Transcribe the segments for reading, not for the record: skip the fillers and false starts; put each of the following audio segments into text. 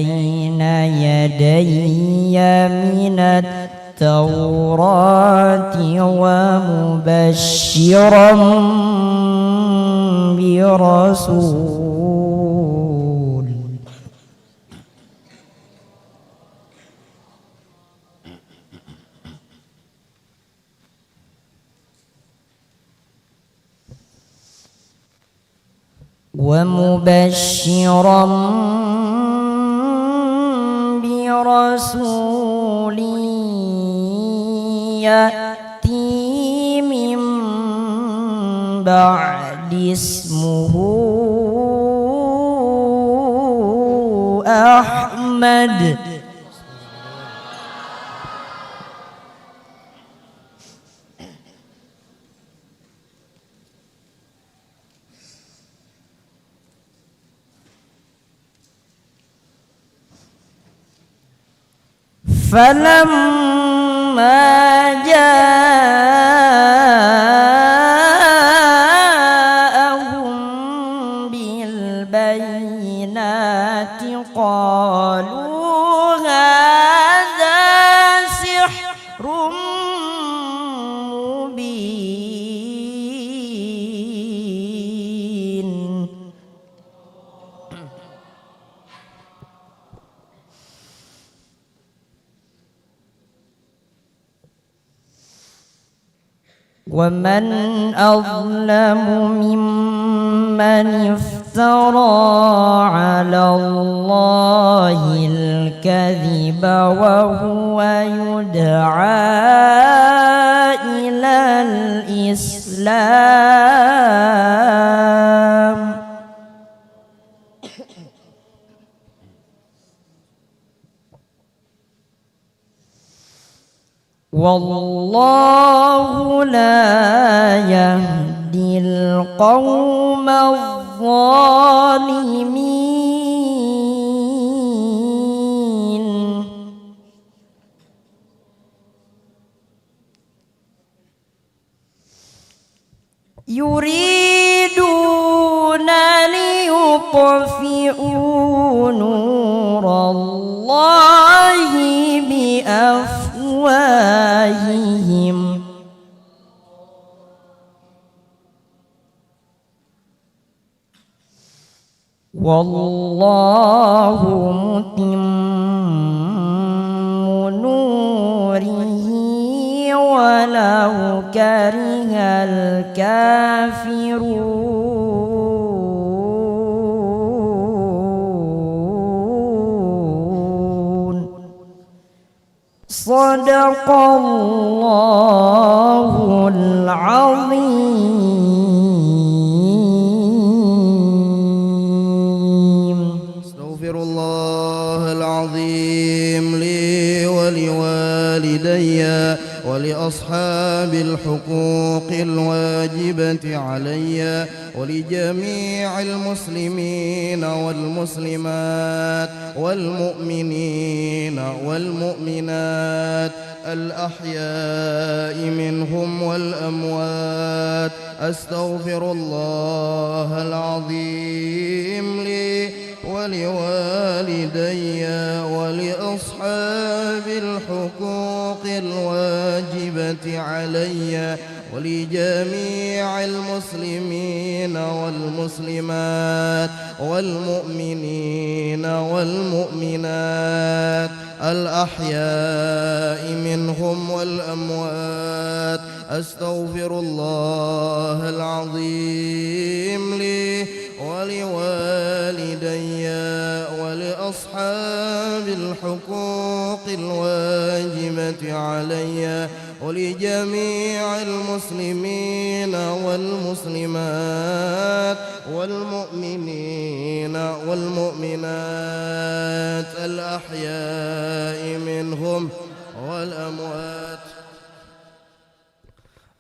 بين يدي من التوراة ومبشرا برسول يأتي من بعد اسمه أحمد فلما جاءهم بالبينات قالوا هذا سحر مبين ومن أظلم ممن افترى على الله الكذب وهو يدعى إلى الإسلام والله لا يهدي القوم الظالمين يريدون ليطفئوا نور الله بأفواههم والله متم نوره ولو كره الكافرون صدق الله العظيم. أستغفر الله العظيم لي ولوالدي ولأصحاب الحقوق الواجبة علي ولجميع المسلمين والمسلمات والمؤمنين والمؤمنات الأحياء منهم والأموات. أستغفر الله العظيم لي ولوالدي ولأصحاب الحقوق الواجبة علي ولجميع المسلمين والمسلمات والمؤمنين والمؤمنات الأحياء منهم والأموات. أستغفر الله العظيم لي ولوالدي ولأصحاب الحقوق الواجبة علي ولجميع المسلمين والمسلمات والمؤمنين والمؤمنات الأحياء منهم والأموات.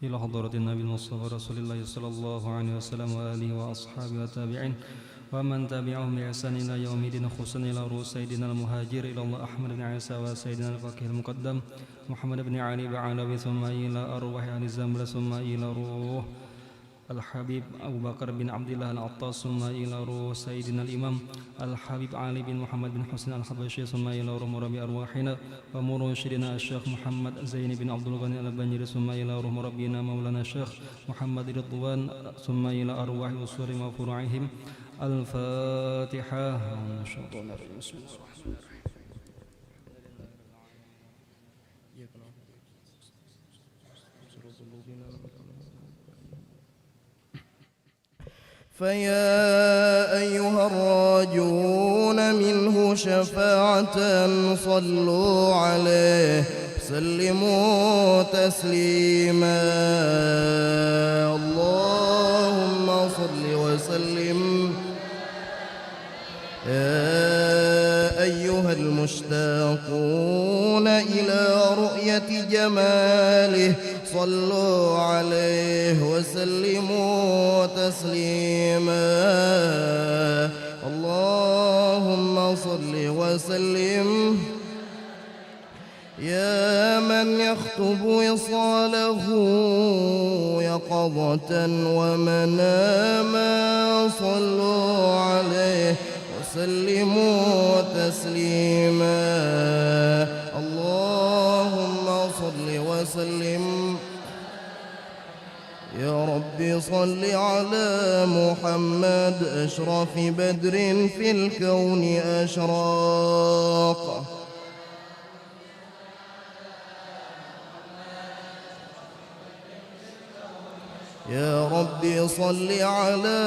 إلى حضرة النبي المصطفى رسول الله صلى الله عليه وسلم وآله وأصحابه والتابعين ومن تبعهم بإحسان إلى يوم الدين خصوصا إلى روح سيدنا المهاجر إلى الله أحمد بن عيسى وسيدنا الفقيه المقدم محمد بن علي بعلوي ثم إلى أرواح أهل الزمرة ثم إلى روح الحبيب أبو بكر بن عبد الله العطاس ثم إلى روح سيدنا الإمام الحبيب علي بن محمد بن حسين الحبشي ثم إلى روح مربي أرواحنا ومرشدنا الشيخ محمد زين بن عبد الغني البنجري ثم إلى روح مربينا مولانا الشيخ محمد رضوان ثم إلى أرواح أصول وفروعهم. الفاتحة. بسم الله الرحمن الرحيم. فيا أيها الراجون منه شفاعة صلوا عليه سلموا تسليما. اللهم صل وسلم. يا أيها المشتاقون إلى رؤية جماله صلوا عليه وسلموا تسليما. اللهم صل وسلم. يا من يخطب وصاله يقظة ومناما صلوا عليه وسلموا تسليما. اللهم صل وسلم. يا رب صل على محمد أشرف بدر في الكون أشراق. يا رب صل على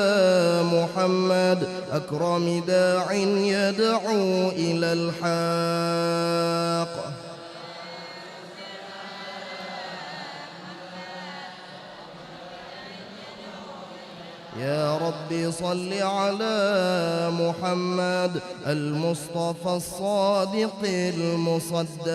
محمد أكرم داع يدعو إلى الحق. يا رب صل على محمد المصطفى الصادق المصدق.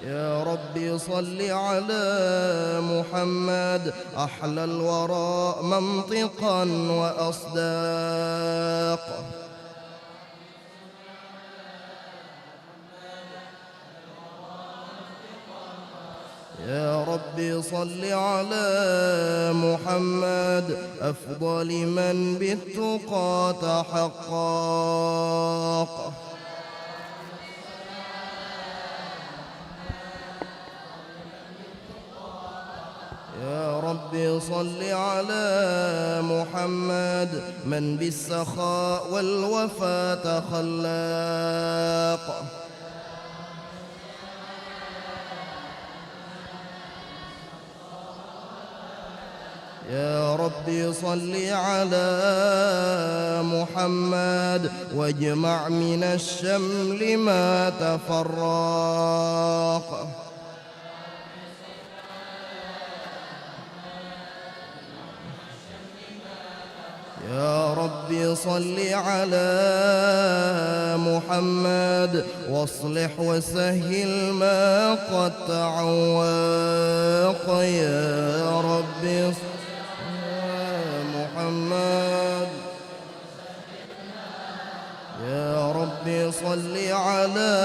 يا رب صل على محمد أحلى الورى منطقا وأصداق. يا رب صل على محمد أفضل من بالتقى تحقق. يا رب صل على محمد من بالسخاء والوفا تخلاق. يا رب صل على محمد واجمع من الشمل ما تفرق. يا رب صل على محمد واصلح وسهل ما قد تعوق. يا رب محمد. يا رب صل على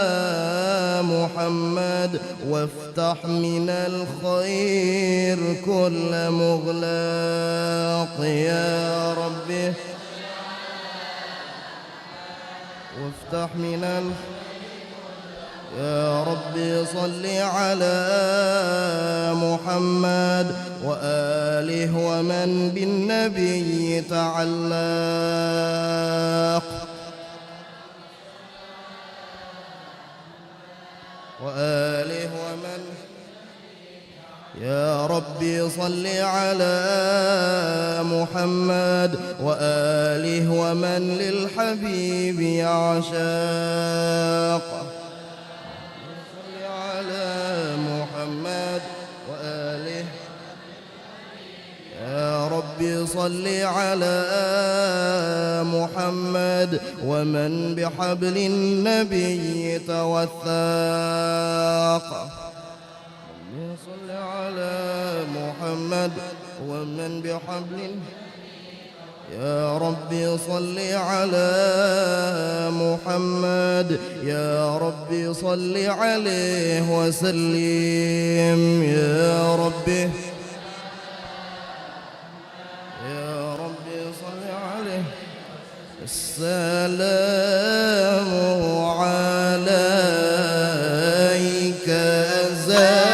محمد وافتح من الخير كل مغلاق. يا رب وافتح من الخير. يا رب صل على محمد وآله ومن بالنبي تعلق. وآله ومن. يا رب صل على محمد وآله ومن للحبيب يعشاق. صل على محمد وآله. يا رب صل على محمد ومن بحبل النبي توثاق. صل على محمد ومن بحبل. يا ربي صل على محمد يا ربي صل عليه وسلم يا ربي صل عليه السلام عليك زين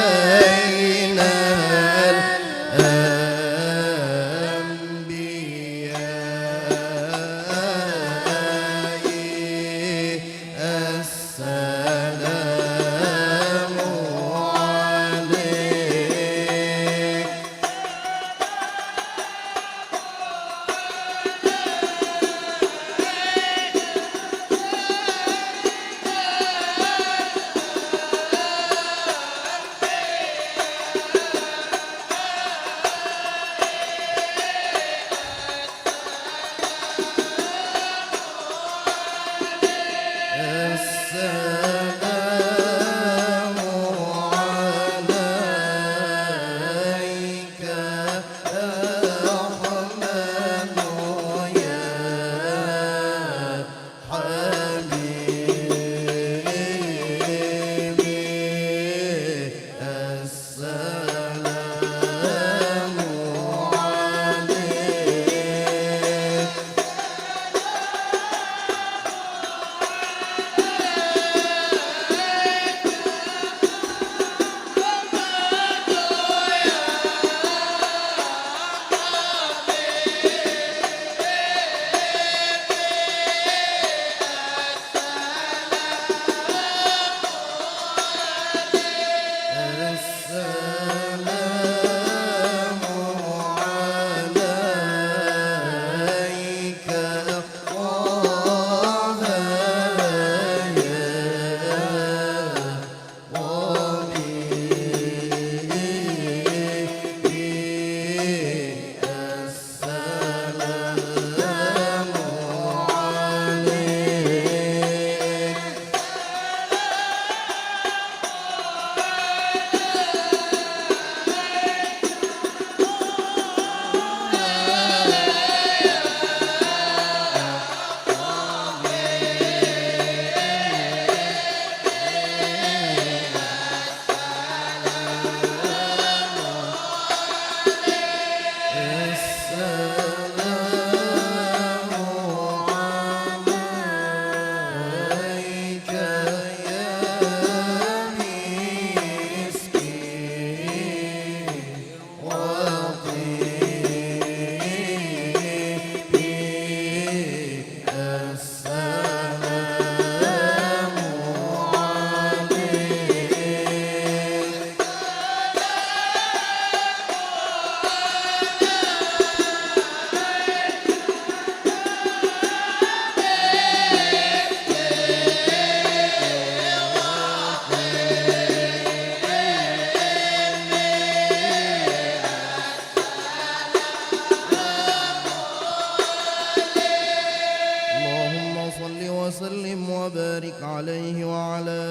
وسلم وبارك عليه وعلى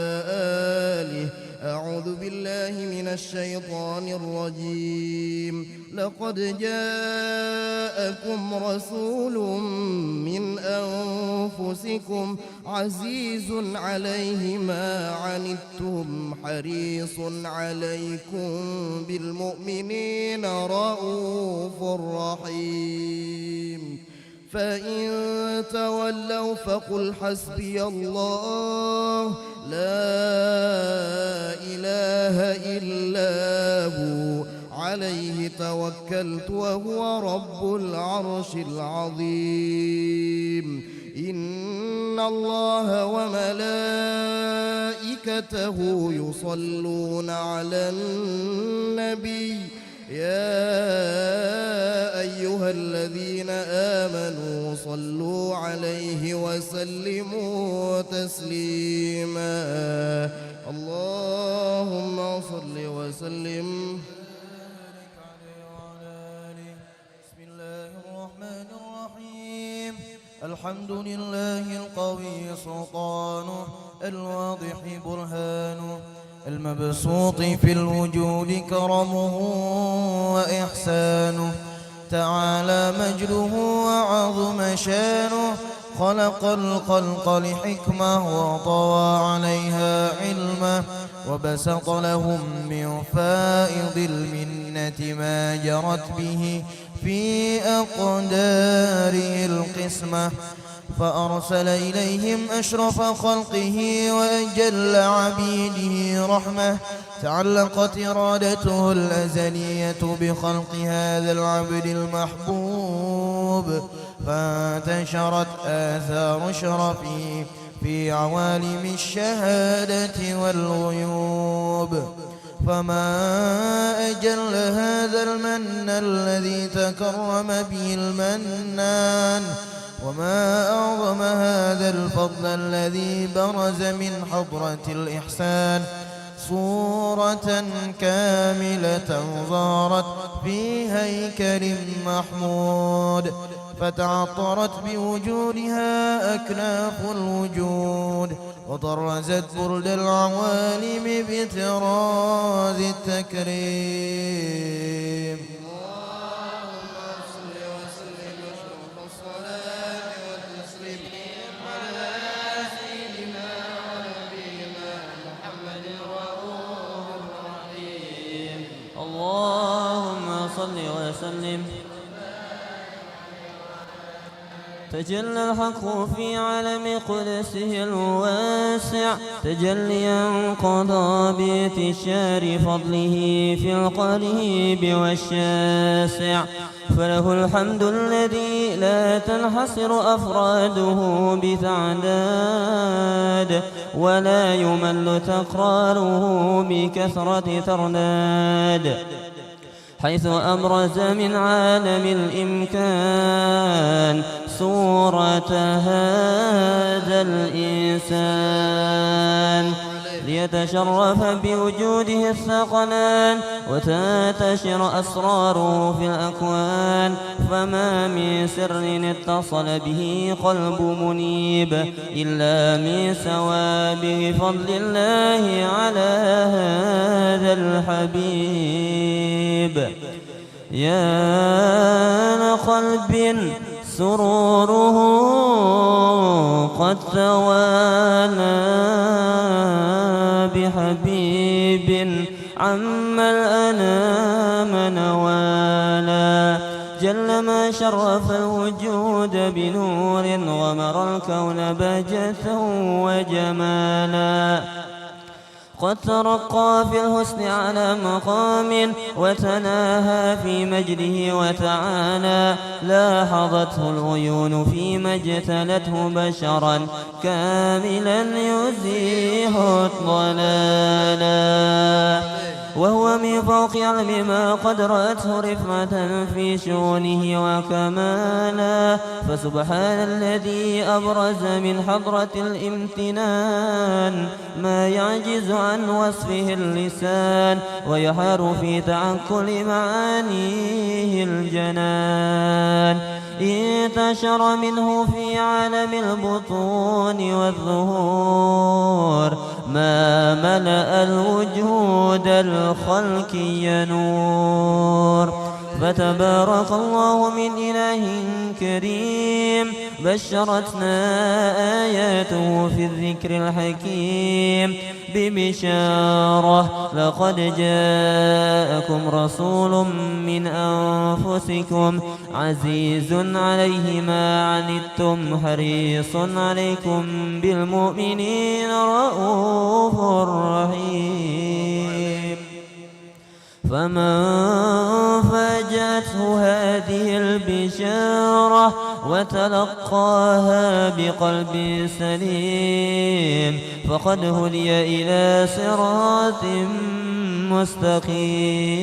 آله. أعوذ بالله من الشيطان الرجيم. لقد جاءكم رسول من أنفسكم عزيز عليه ما عنتم حريص عليكم بالمؤمنين رؤوف رحيم. فإن تولوا فقل حسبي الله لا إله إلا هو عليه توكلت وهو رب العرش العظيم. إن الله وملائكته يصلون على النبي يا أيها الذين آمنوا صلوا عليه وسلموا تسليما. اللهم صل وسلم. بسم الله الرحمن الرحيم. الحمد لله القوي سلطانه، الواضح برهانه، المبسوط في الوجود كرمه وإحسانه، تعالى مجده وعظم شانه، خلق الخلق لحكمة وطوى عليها علمه، وبسط لهم من فائض المنة ما جرت به في أقداره القسمة، فأرسل إليهم أشرف خلقه وأجل عبيده رحمة، تعلقت إرادته الأزلية بخلق هذا العبد المحبوب، فانتشرت آثار شرفه في عوالم الشهادة والغيوب. فما أجل هذا المن الذي تكرم به المنان، وما أعظم هذا الفضل الذي برز من حضرة الإحسان صورة كاملة ظهرت في هيكل محمود، فتعطرت بوجودها أكناف الوجود، وطرزت برد العوالم بطراز التكريم. اللهم صل وسلم. تجلى الحق في عالم قدسه الواسع تجليا قضى بانتشار فضله في القريب والشاسع، فله الحمد الذي لا تنحصر أفراده بتعداد، ولا يمل تقراره بكثرة ترداد، حيث أبرز من عالم الإمكان صورة هذا الإنسان، ليتشرف بوجوده الثقلان وتنتشر أسراره في الأكوان، فما من سر اتصل به قلب منيب إلا من سوابغ فضل الله على هذا الحبيب. يا لقلب سروره قد توالى بحبيب عم الأنام نوالا، جل ما شرف الوجود بنور ومر الكون بهجة وجمالا، قد ترقى في الحسن على مقام وتناهى في مجده وتعالى، لاحظته العيون فيما اجتلته بشرا كاملا يزيح الضلالا، وهو من فوق علم ما قد رأته رفعة في شؤونه وكمالا، فسبحان الذي أبرز من حضرة الامتنان ما يعجز عن وصفه اللسان، ويحار في تعقل معانيه الجنان، انتشر منه في عالم البطون والظهور ما ملأ الوجود الخلق ينور، فتبارك الله من إله كريم بشرتنا آياته في الذكر الحكيم ببشارة، لقد جاءكم رسول من أنفسكم عزيز عليه ما عنتم حريص عليكم بالمؤمنين رؤوف رحيم. فمن فاجأته هذه البشارة وتلقاها بقلب سليم فقد هدي إلى صراط مستقيم.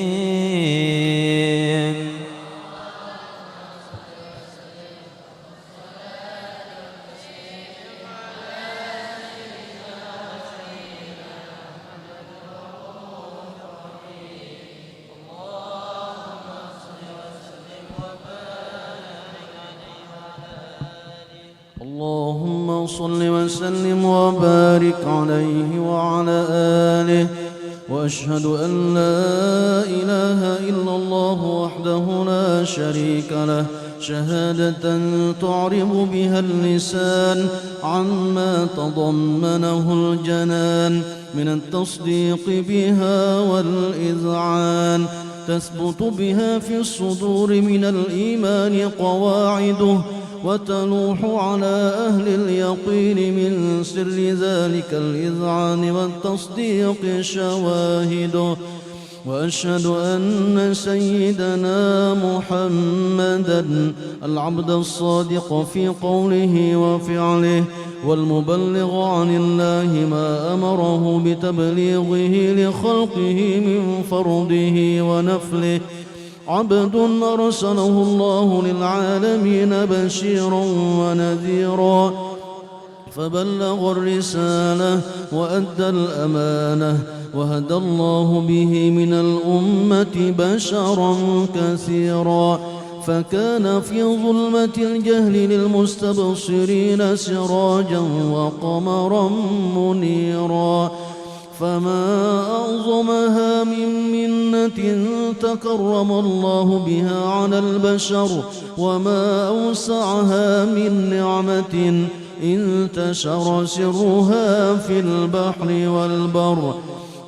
اللهم صل وسلم وبارك عليه وعلى آله وأشهد أن لا إله إلا الله وحده لا شريك له شهادة تعرب بها اللسان عما تضمنه الجنان من التصديق بها والإذعان، تثبت بها في الصدور من الإيمان قواعده، وتلوح على أهل اليقين من سر ذلك الإذعان والتصديق شواهده. وأشهد أن سيدنا محمدًا العبد الصادق في قوله وفعله، والمبلغ عن الله ما أمره بتبليغه لخلقه من فرضه ونفله، عبد أرسله الله للعالمين بشيرا ونذيرا، فبلغ الرسالة وأدى الأمانة، وهدى الله به من الأمة بشرا كثيرا، فكان في ظلمة الجهل للمستبصرين سراجا وقمرا منيرا. فما أعظمها من منة تكرم الله بها على البشر، وما أوسعها من نعمة انتشر سرها في البحر والبر.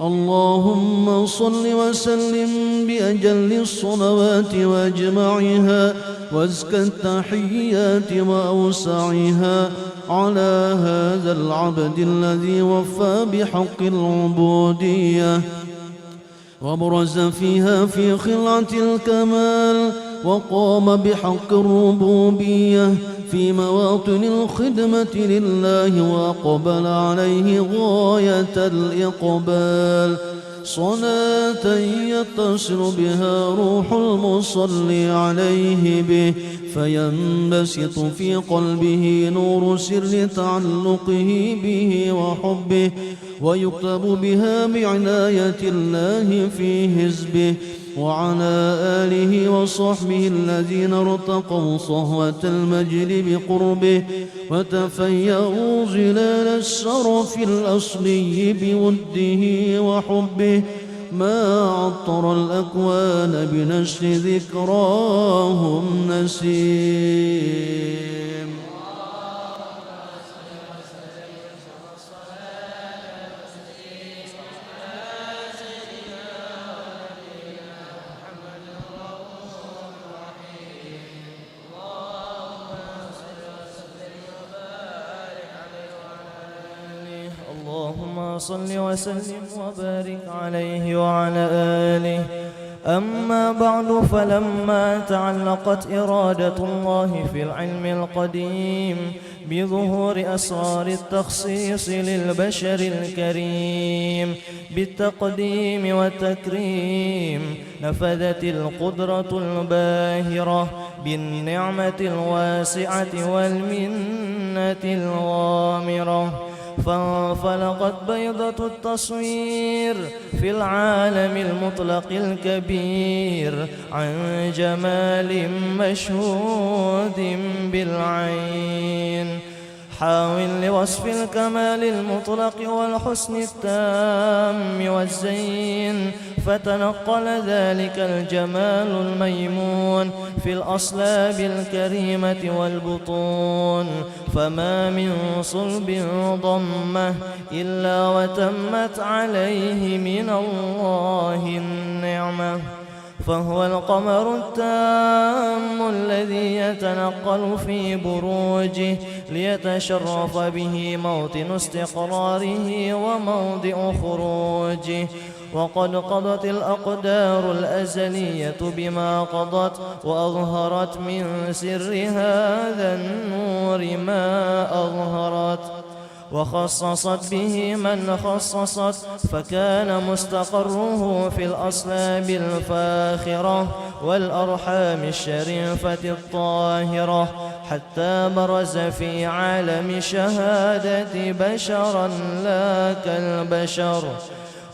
اللهم صل وسلم بأجل الصلوات وأجمعها وأزكى التحيات وأوسعها على هذا العبد الذي وفى بحق العبودية وبرز فيها في خلعة الكمال، وقام بحق الربوبية في مواطن الخدمة لله، وأقبل عليه غاية الإقبال، صلاة يتصل بها روح المصلي عليه به، فينبسط في قلبه نور سر تعلقه به وحبه، ويكتب بها بعناية الله في حزبه. وعلى آله وصحبه الذين ارتقوا صهوة المجد بقربه، وتفيأوا ظلال الشرف الأصلي بوده وحبه، ما عطر الأكوان بنشر ذكراهم نسيم. اللهم صل وسلم وبارك عليه وعلى آله. أما بعد، فلما تعلقت إرادة الله في العلم القديم بظهور أسرار التخصيص للبشر الكريم بالتقديم والتكريم، نفذت القدرة الباهرة بالنعمة الواسعة والمنة الغامرة، فانفلقت بيضة التصوير في العالم المطلق الكبير عن جمال مشهود بالعين، حاول لوصف الكمال المطلق والحسن التام والزين، فتنقل ذلك الجمال الميمون في الأصلاب الكريمة والبطون، فما من صلب ضمه إلا وتمت عليه من الله النعمة، فهو القمر التام الذي يتنقل في بروجه ليتشرف به موطن استقراره وموضع خروجه. وقد قضت الأقدار الأزلية بما قضت، وأظهرت من سر هذا النور ما أظهرت، وخصصت به من خصصت، فكان مستقره في الأصلاب الفاخرة والأرحام الشريفة الطاهرة، حتى برز في عالم شهادة بشرا لا كالبشر،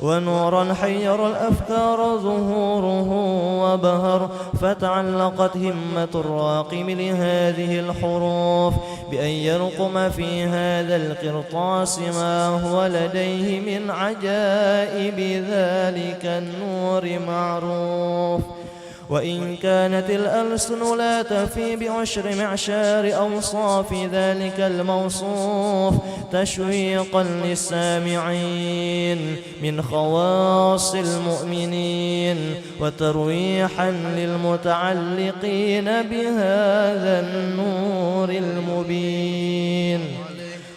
ونورا حير الأفكار ظهوره وبهر، فتعلقت همة الراقم لهذه الحروف بأن يلقم في هذا القرطاس ما هو لديه من عجائب ذلك النور معروف. وإن كانت الألسن لا تفي بعشر معشار أوصاف ذلك الموصوف تشويقا للسامعين من خواص المؤمنين وترويحا للمتعلقين بهذا النور المبين،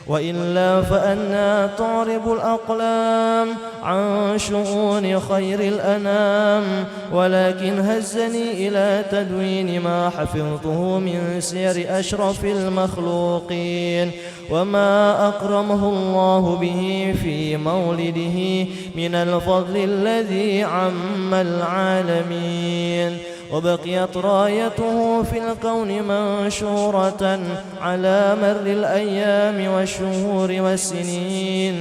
وإلا فأنا تعرب الأقلام عن شؤون خير الأنام، ولكن هزني إلى تدوين ما حفظته من سير أشرف المخلوقين وما أكرمه الله به في مولده من الفضل الذي عم العالمين، وبقيت رايته في الكون منشورة على مر الأيام والشهور والسنين،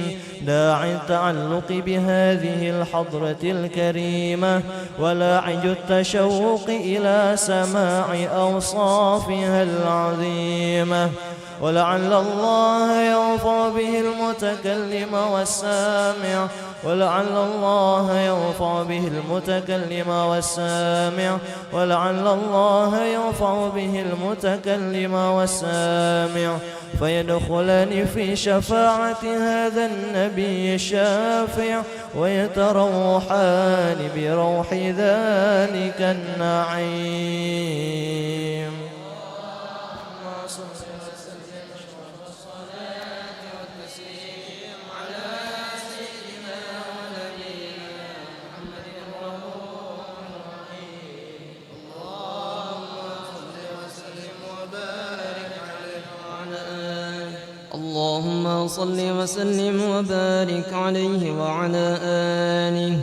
داعي التعلق بهذه الحضرة الكريمة ولاعج التشوق إلى سماع أوصافها العظيمة. ولعل الله ينفع به المتكلم والسامع، ولعل الله ينفع به المتكلم والسامع، ولعل الله ينفع به المتكلم والسامع، فيدخلان في شفاعة هذا النبي الشافع ويتروحان بروح ذلك النعيم. اللهم صل وسلم وبارك عليه وعلى آله.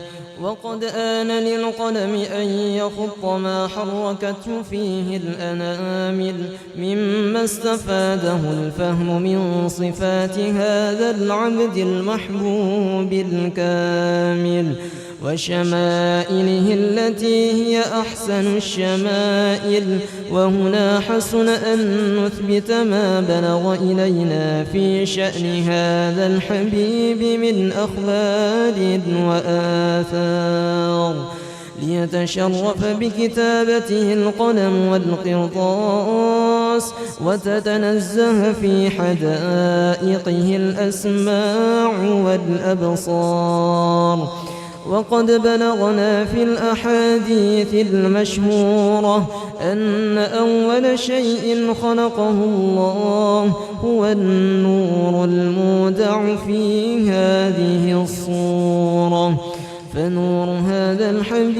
وقد آن للقلم أن يخط ما حركته فيه الأنامل مما استفاده الفهم من صفات هذا العبد المحبوب الكامل وشمائله التي هي أحسن الشمائل. وهنا حسن أن نثبت ما بلغ إلينا في شأن هذا الحبيب من أخبار وآثار ليتشرف بكتابته القلم والقرطاس وتتنزه في حدائقه الأسماع والأبصار. وقد بلغنا في الأحاديث المشهورة أن أول شيء خلقه الله هو النور المودع في هذه الصورة، فنور هذا الحبيب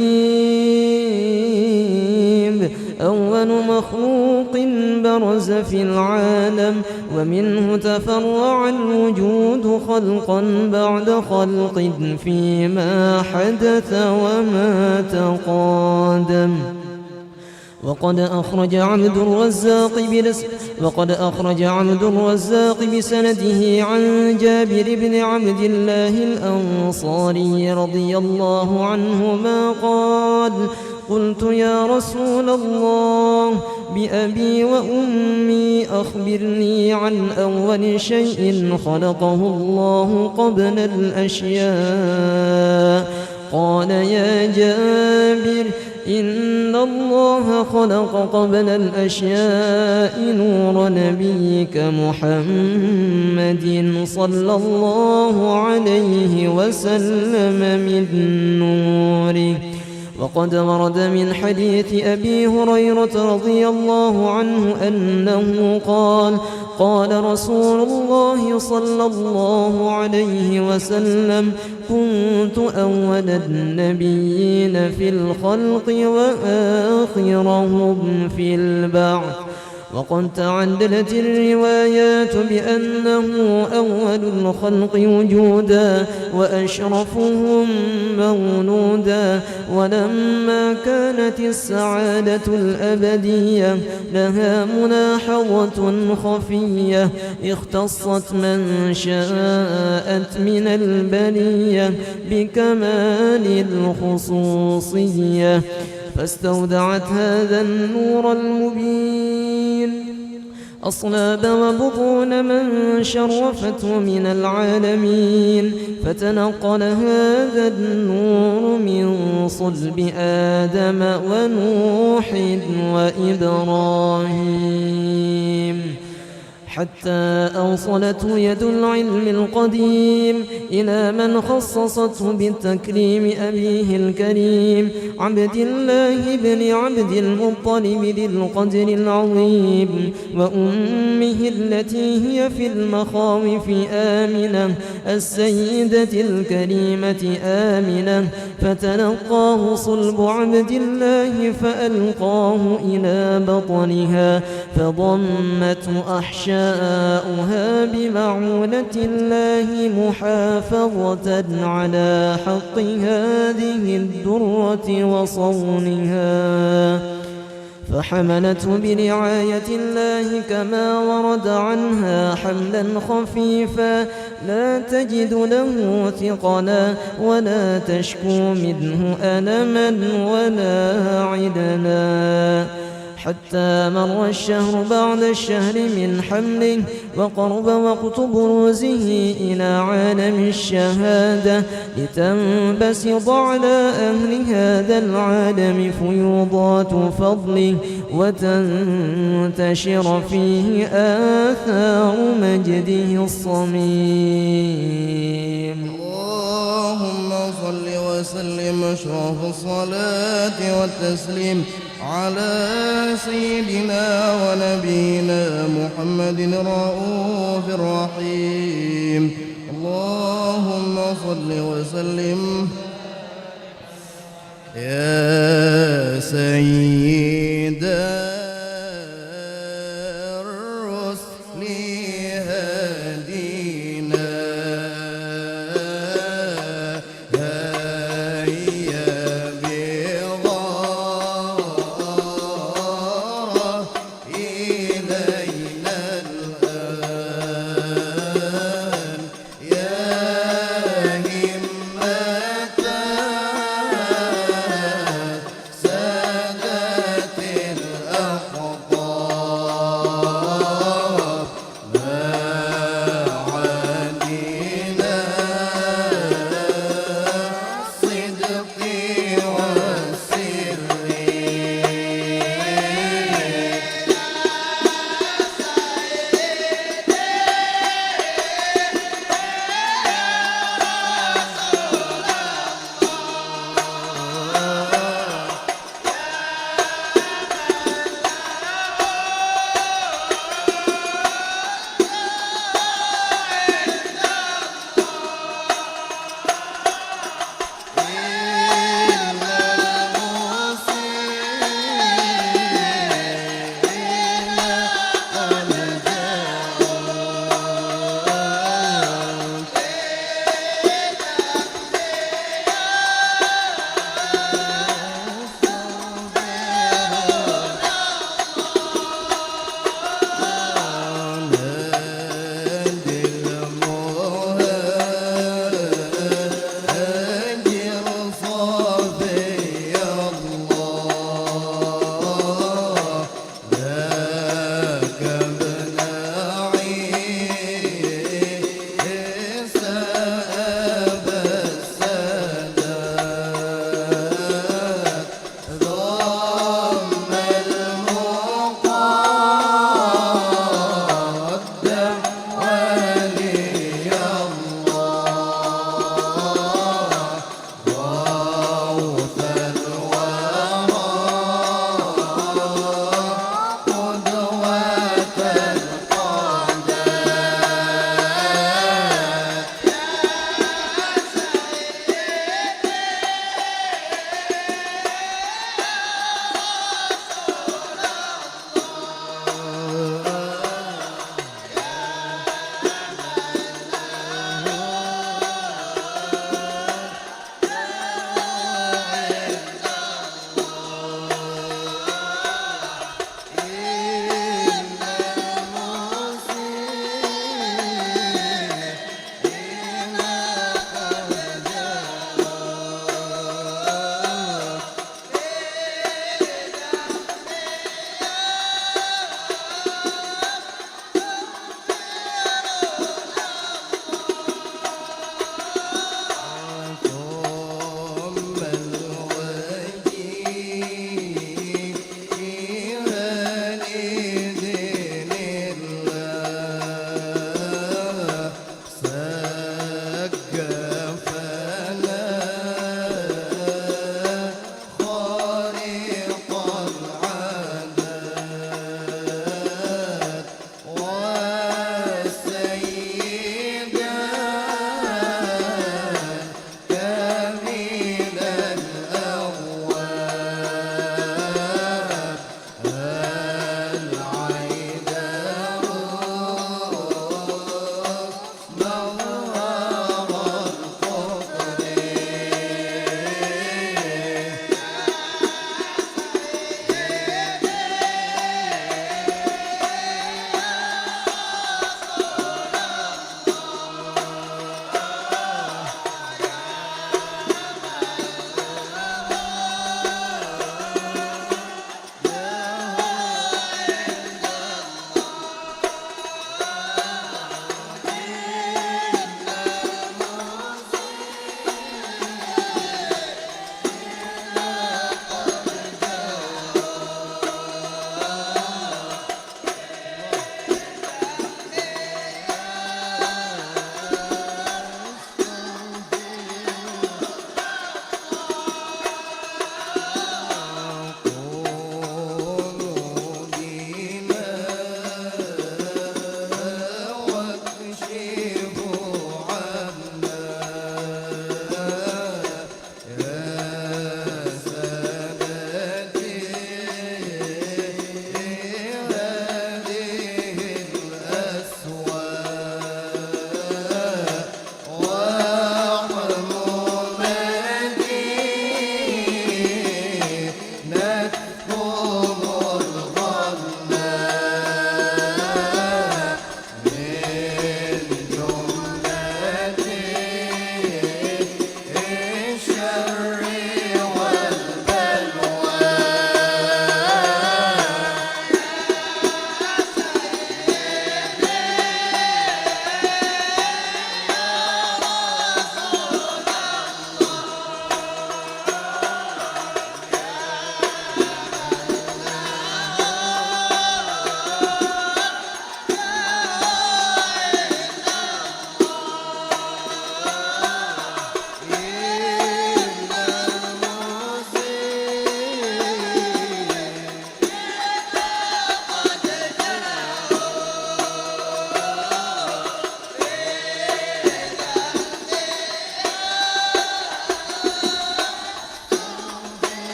أول مخلوق برز في العالم، ومنه تفرع الوجود خلقا بعد خلق فيما حدث وما تقادم. وقد أخرج عبد الرزاق بسنده عن جابر بن عبد الله الأنصاري رضي الله عنهما قال: قلت يا رسول الله بأبي وأمي أخبرني عن أول شيء خلقه الله قبل الأشياء. قال: يا جابر إن الله خلق قبل الأشياء نور نبيك محمد صلى الله عليه وسلم من نوره. وقد ورد من حديث أبي هريرة رضي الله عنه أنه قال: قال رسول الله صلى الله عليه وسلم: كنت أول النبيين في الخلق وآخرهم في البعث. وقد تعددت الروايات بأنه أول الخلق وجودا وأشرفهم مولودا. ولما كانت السعادة الأبدية لها ملاحظة خفية اختصت من شاءت من البرية بكمال الخصوصية، فاستودعت هذا النور المبين أصلاب وبطون من شرفته من العالمين، فتنقل هذا النور من صلب آدم ونوح وإبراهيم حتى أوصلته يد العلم القديم إلى من خصصته بالتكريم أبيه الكريم عبد الله بن عبد المطلب ذي القدر العظيم، وأمه التي هي في المخاوف آمنة السيدة الكريمة آمنة، فتلقاه صلب عبد الله فألقاه إلى بطنها فضمته أحشاؤها بمعونة الله محافظة على حق هذه الدرة وصونها، فحملته برعاية الله كما ورد عنها حملا خفيفا لا تجد له ثقلا ولا تشكو منه ألما ولا عدلا، حتى مر الشهر بعد الشهر من حمله وقرب وقت بروزه إلى عالم الشهادة لتنبسط على أهل هذا العالم فيوضات فضله وتنتشر فيه آثار مجده الصميم. اللهم صل وسلم أشرف الصلاة والتسليم على سيدنا ونبينا محمد الرؤوف الرحيم. اللهم صل وسلم يا سيدنا الرسل هدينا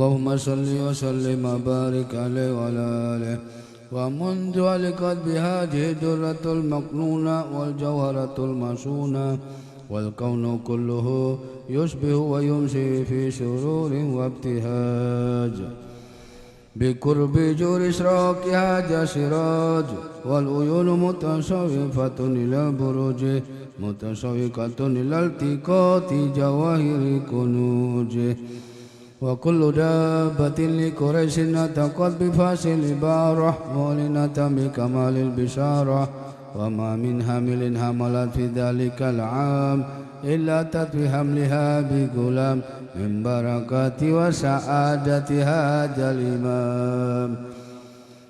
اللهم صل وسلم وبارك عليه وعلى آله. ومنذ علقت بهذه الدرة المكنونة والجوهرة المصونة والكون كله يشبه ويمشي في سرور وابتهاج بقرب جور إشراقها جسراج والعيون متشوفة إلى البروج متشوقة إلى التقاط جواهر كنوجه وكل دابة لقريش نطقت بفاصل العبارة معلنة بكمال البشارة وما من حامل حملت في ذلك العام إلا أتت بحملها بغلام من بركات وسعادة هذا الإمام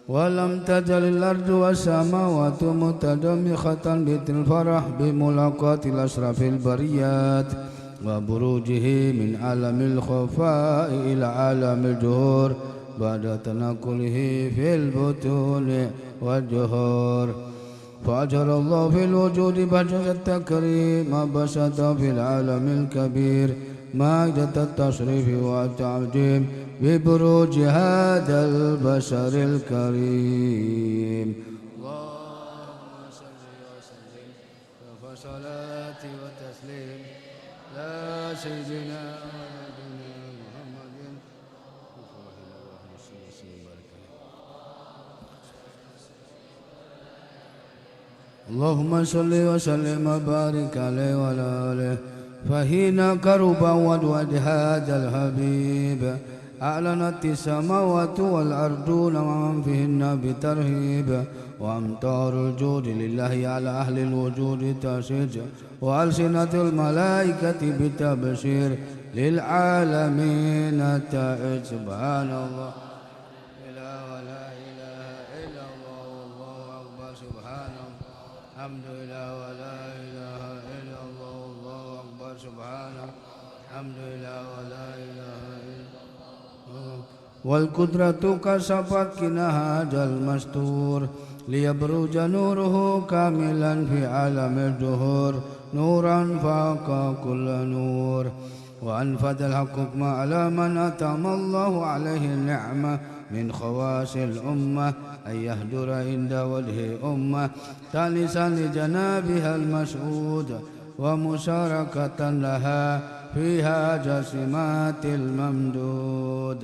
ولم تزل الأرض والسماوات متدمخة بالفرح بملاقاة الأشرف البريات وبروجه من عالم الخفاء إلى عالم الجهور بعد تنقله في البطون والجهور فأجر الله في الوجود بهجة التكريم بسط في العالم الكبير مائدة التشريف والتعظيم ببروج هذا البشر الكريم. اللهم صل وسلم وصلاة وتسليم لا سيدنا ونبينا محمد. اللهم صل وسلم وبارك عليه وعلى آله. فحين قرب وجه هذا الحبيب أعلنت السماوات والأرضون ومن فيهن بترهيب وأمطار الجود لله على أهل الوجود تشج وألسنة الملائكة بتبشير للعالمين تائج. سبحان الله لا إله إلا الله والله أكبر. سبحان الله الحمد لله ولا إله إلا الله والله أكبر. سبحان الله الحمد لله ولا إله إلا الله. والقدرة كشفت كنه هذا المستور ليبرز نوره كاملا في عالم الجهور نورا فاق كل نور وأنفذ الحكم على من أتم الله عليه النعمة من خواص الأمة أن يهدر عند وجه أمة تانسا لجنابها المشهود ومشاركة لها فيها جسمات الممدود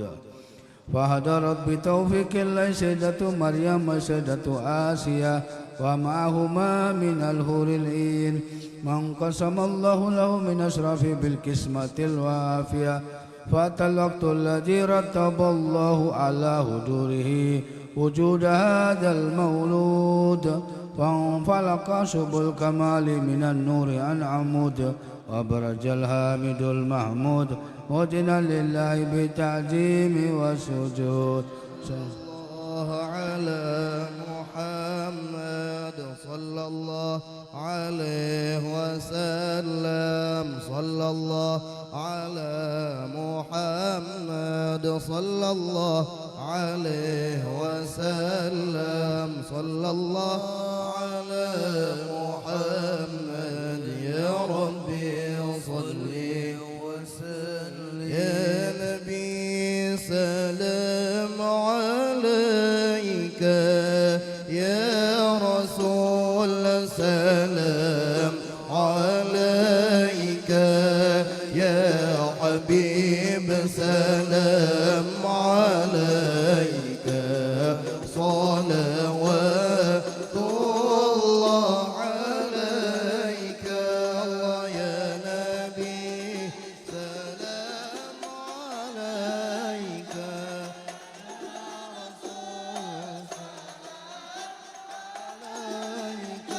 فهدرت بتوفيق الله سيدة مريم وسيدة آسيا ومعهما من الحور العين من قسم الله له من أشرف بالقسمة الوافية فأتى الوقت الذي رتب الله على حضوره وجود هذا المولود فانفلق شب الكمال من النور عن عمود وبرج الحامد المحمود مدنا لله بتعظيم وسجود. صلى الله على محمد صلى الله عليه وسلم صلى الله على محمد صلى الله عليه وسلم صلى الله على محمد يا ربي صل وسلم يا نبي سلام عليك يا رسول سلام عليك يا حبيب سلام عليك صلوات الله عليك الله يا نبي سلام عليك يا رسول عليك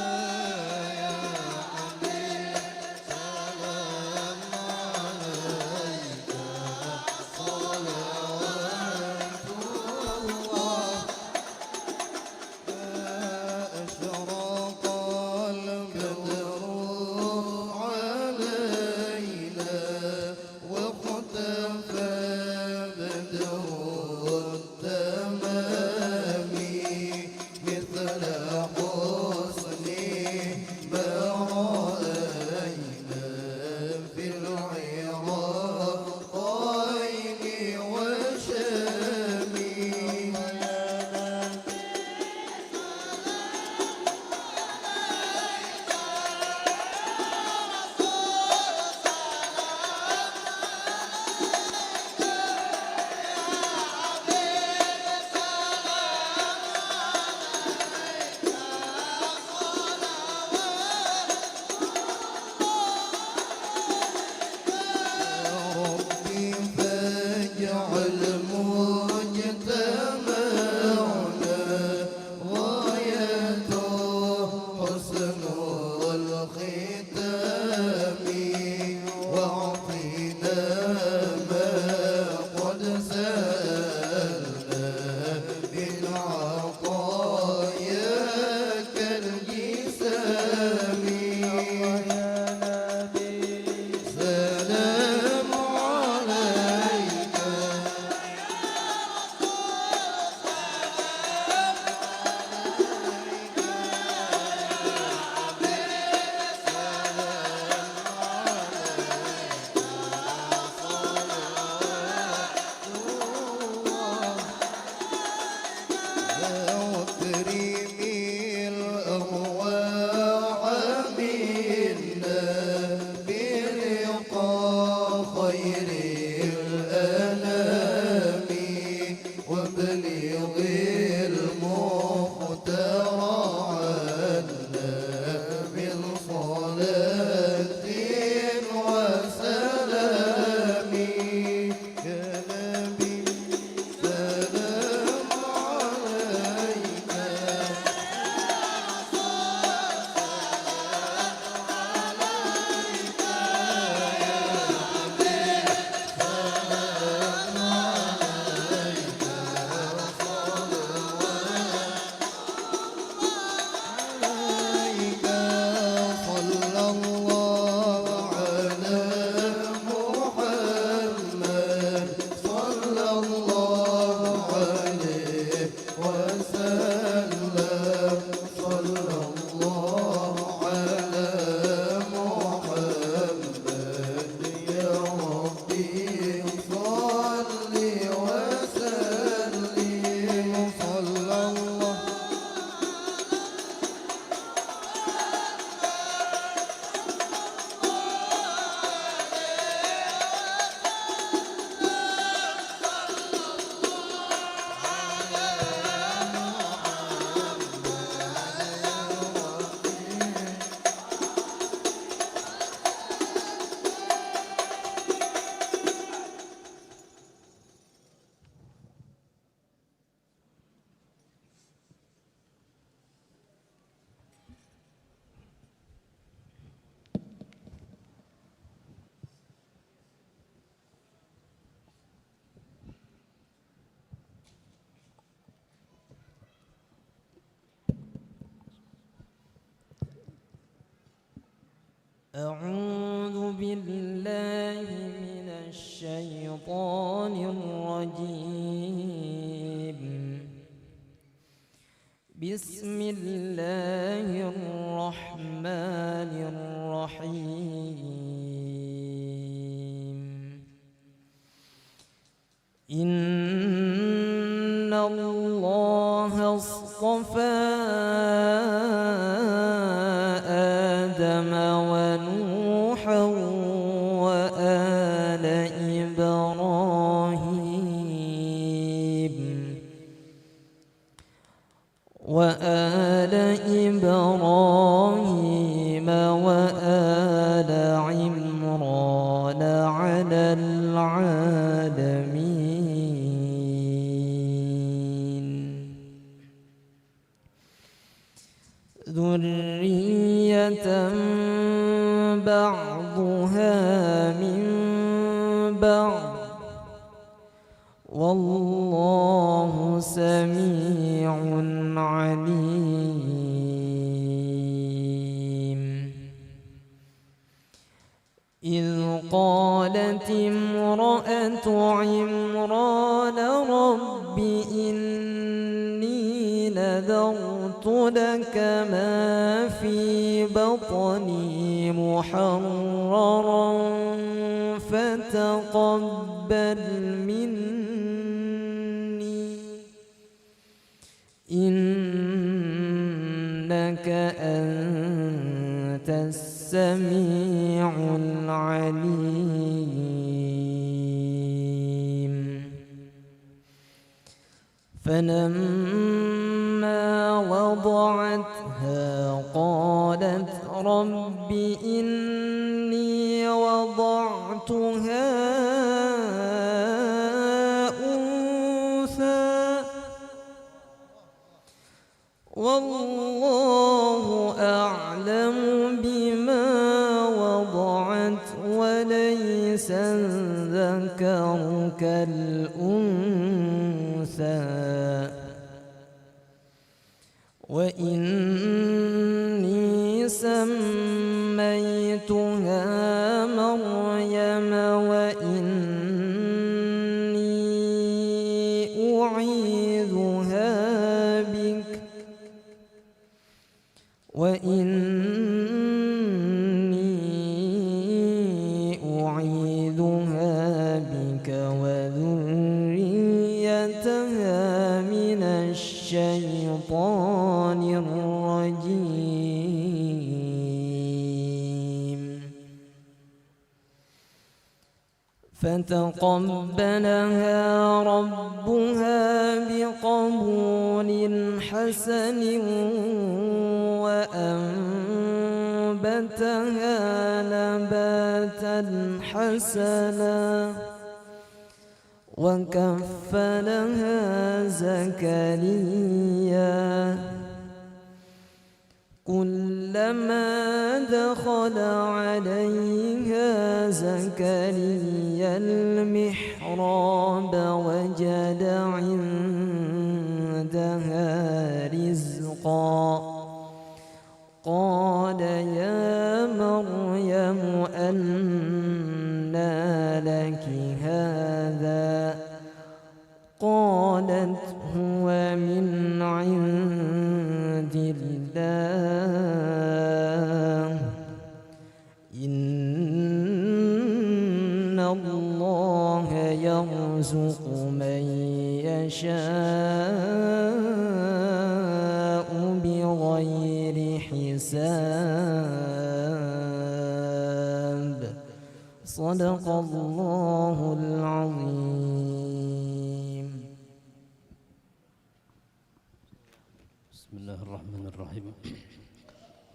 أعوذ بالله من الشيطان الرجيم. بسم الله الرحمن الرحيم. إن الله اصطفى آدم ونوحا وآل إبراهيم وآل عمران على العالمين. ذرية بعضها من بعض والله سميع عليم. إذ قالت امرأة عمران رب إني نذرت لك ما في بطني محررا فتقبل مني إنك أنت السميع العليم. فلما وضعتها قالت رب إني وضعتها أنثى والله أعلم بما وضعت وليس الذكر كالأنثى وإني سميتها مريم أعيذها بك وذريتها من الشيطان الرجيم. فتقبلها ربها بقبول حسن وأنبتها نباتا حسنا وكفلها زكريا كلما دخل عليها زكريا المحراب وجد عندها رزقا قال يا مريم أنى لك هذا قالت هو من عند الله إن الله يرزق من يشاء بغير حساب. صدق الله العظيم. بسم الله الرحمن الرحيم.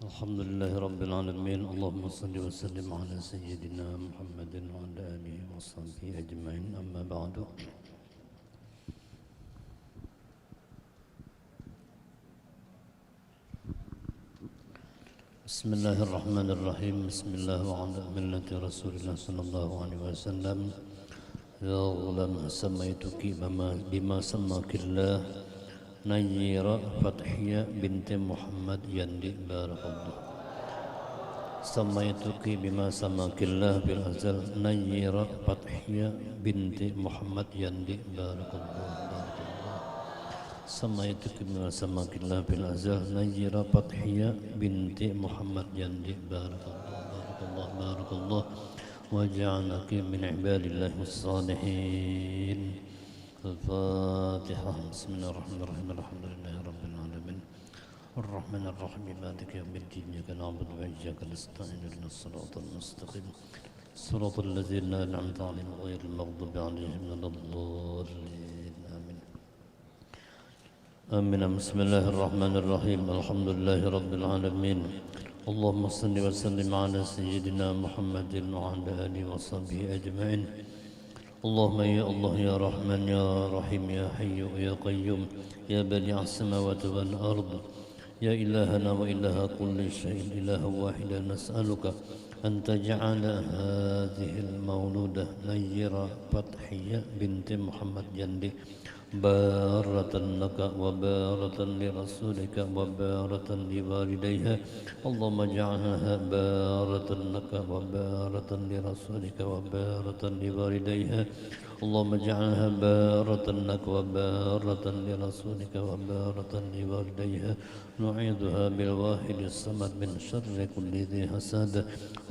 الحمد لله رب العالمين. اللهم صل وسلم على سيدنا محمد وعلى آله وصحبه أجمعين. أما بعد، بسم الله الرحمن الرحيم. بسم الله وعلى ملة رسول الله صلى الله عليه وسلم. يا غلام سميتك بما سماك الله نيرة فتحية بنت محمد يندي بارك الله. سميتك بما سماك الله بالأزل نيرة فتحية بنت محمد يندي بارك الله بارك الله. سميتك بما سماك الله بالأزل نيرة فتحية بنت محمد يندي بارك الله بارك الله بارك الله. وجعلك من عباد الله الصالحين. الفاتحة. بسم الله الرحمن الرحيم الحمد لله رب العالمين الرحمن الرحيم مالك يوم الدين إياك نعبد وإياك نستعين اهدنا الصراط المستقيم صراط الذين أنعمت عليهم غير المغضوب عليهم ولا الضالين آمين آمين. بسم الله الرحمن الرحيم الحمد لله رب العالمين اللهم صل وسلم على سيدنا محمد وعلى آله وصحبه أجمعين. اللهم يا الله يا رحمن يا رحيم يا حي يا قيوم يا بديع السماوات والأرض يا إلهنا وإله كل شيء إله واحد نسألك أن تجعل هذه المولودة نيرة فتحية بنت محمد جندي بارة لك وبارة لرسولك وبارة لوالديها. اللهم اجعلها بارة لك وبارة لرسولك وبارة لوالديها. اللهم اجعلها بارة لك وبارة لرسولك وبارة لوالديها. نعيذها بالواحد الصمد من شر كل ذي حسد.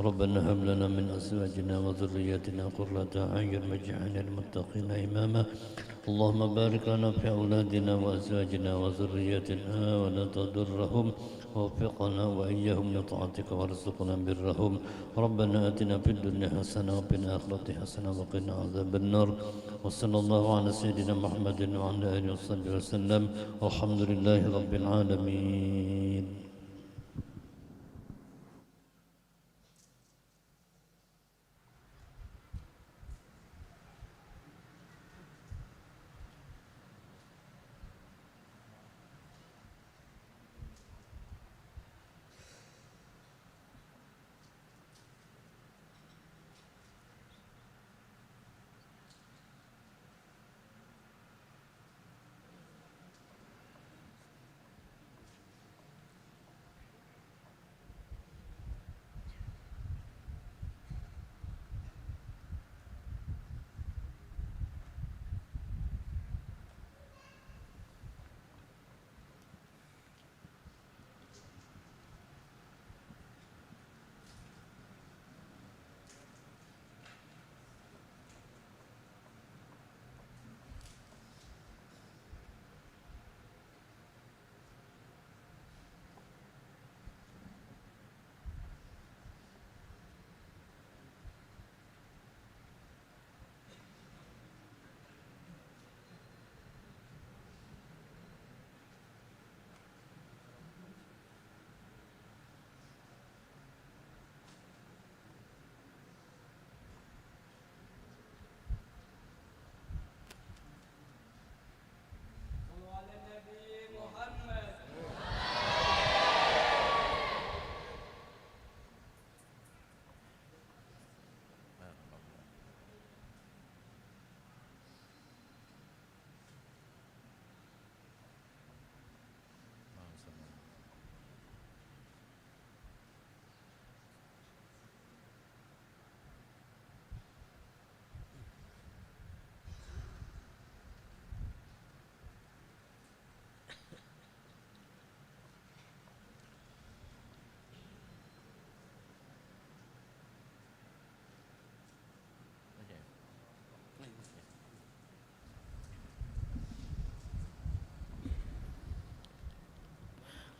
ربنا هب لنا من أزواجنا وذرياتنا قرة أعين واجعلنا للمتقين إماما. اللهم بارك لنا في أولادنا وأزواجنا وذرياتنا ولا تضرهم ووفقنا وإياهم لطاعتك وارزقنا برهم. ربنا آتنا في الدنيا حسنة وفي الآخرة حسنة وقنا عذاب النار. وصلى الله على سيدنا محمد وعلى آله وصحبه وسلم والحمد لله رب العالمين.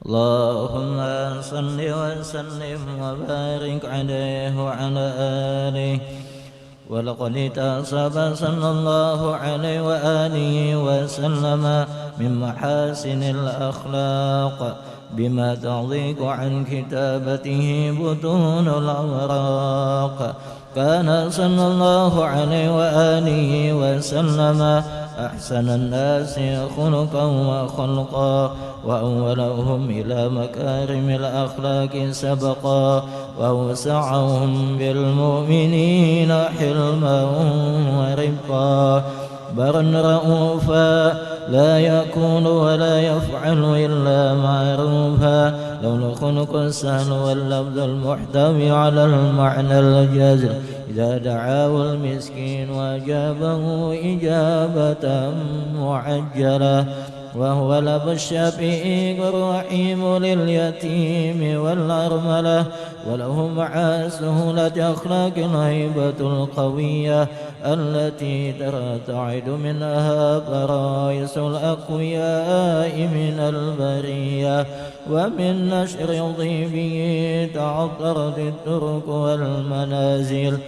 اللهم صل وسلم وبارك عليه وعلى آله. ولقد اتصب صلى الله عليه وآله وسلم من محاسن الأخلاق بما تضيق عن كتابته بطون الأوراق. كان صلى الله عليه وآله وسلم أحسن الناس خلقا وخلقا وأولهم إلى مكارم الأخلاق سبقا وأوسعهم بالمؤمنين حلما ورفقا برا رؤوفا لا يكون ولا يفعل إلا معروفا. لون خلق السهل واللفظ المحتوي على المعنى الجازم إذا دعاه المسكين وأجابه إجابة معجلة، وهو لب الشفيق الرحيم لليتيم والأرملة، وله مع سهولة أخلاق الهيبة القوية التي ترتعد منها فرائس الأقوياء من البرية. ومن نشر ضيبه تعطرت الترك والمنازل،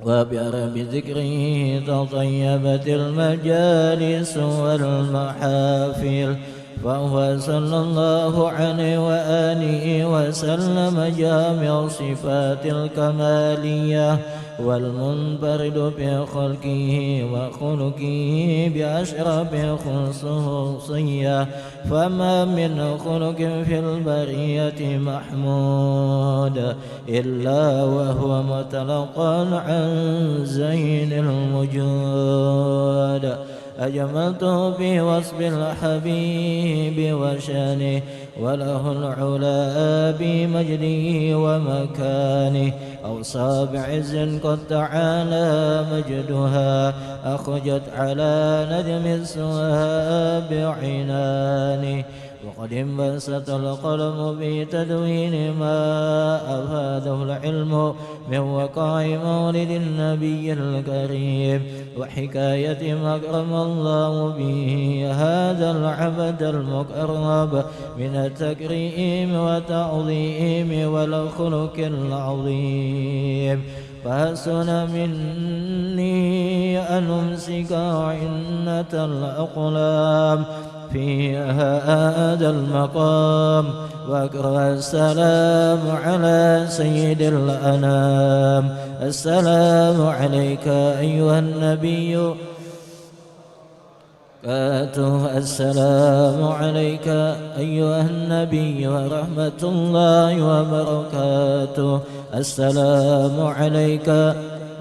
وبأرب ذكره تطيبت المجالس والمحافل. فهو صلى الله عليه وآله وسلم جامع الصفات الكمالية والمنفرد بخلقه وخلقه بأشرف خصوصية. فما من خلق في البرية محمود إلا وهو متلقى عن زين الوجود. أجملته في وصف الحبيب وشانه، وله العلا بمجده ومكانه. أوصى بعز قد تعالى مجدها، أخرجت على نجم السواب عنانه. وقد انبسط القلم في تدوين ما أفاده العلم من وقائع مولد النبي الكريم، وحكاية ما أكرم الله به هذا العبد المقرب من التكريم والتعظيم والخلق العظيم. فحسن مني أن أمسك عنة الأقلام في هذا المقام، وأقرأ السلام على سيد الأنام. السلام عليك أيها النبي السلام عليك أيها النبي ورحمة الله وبركاته. السلام عليك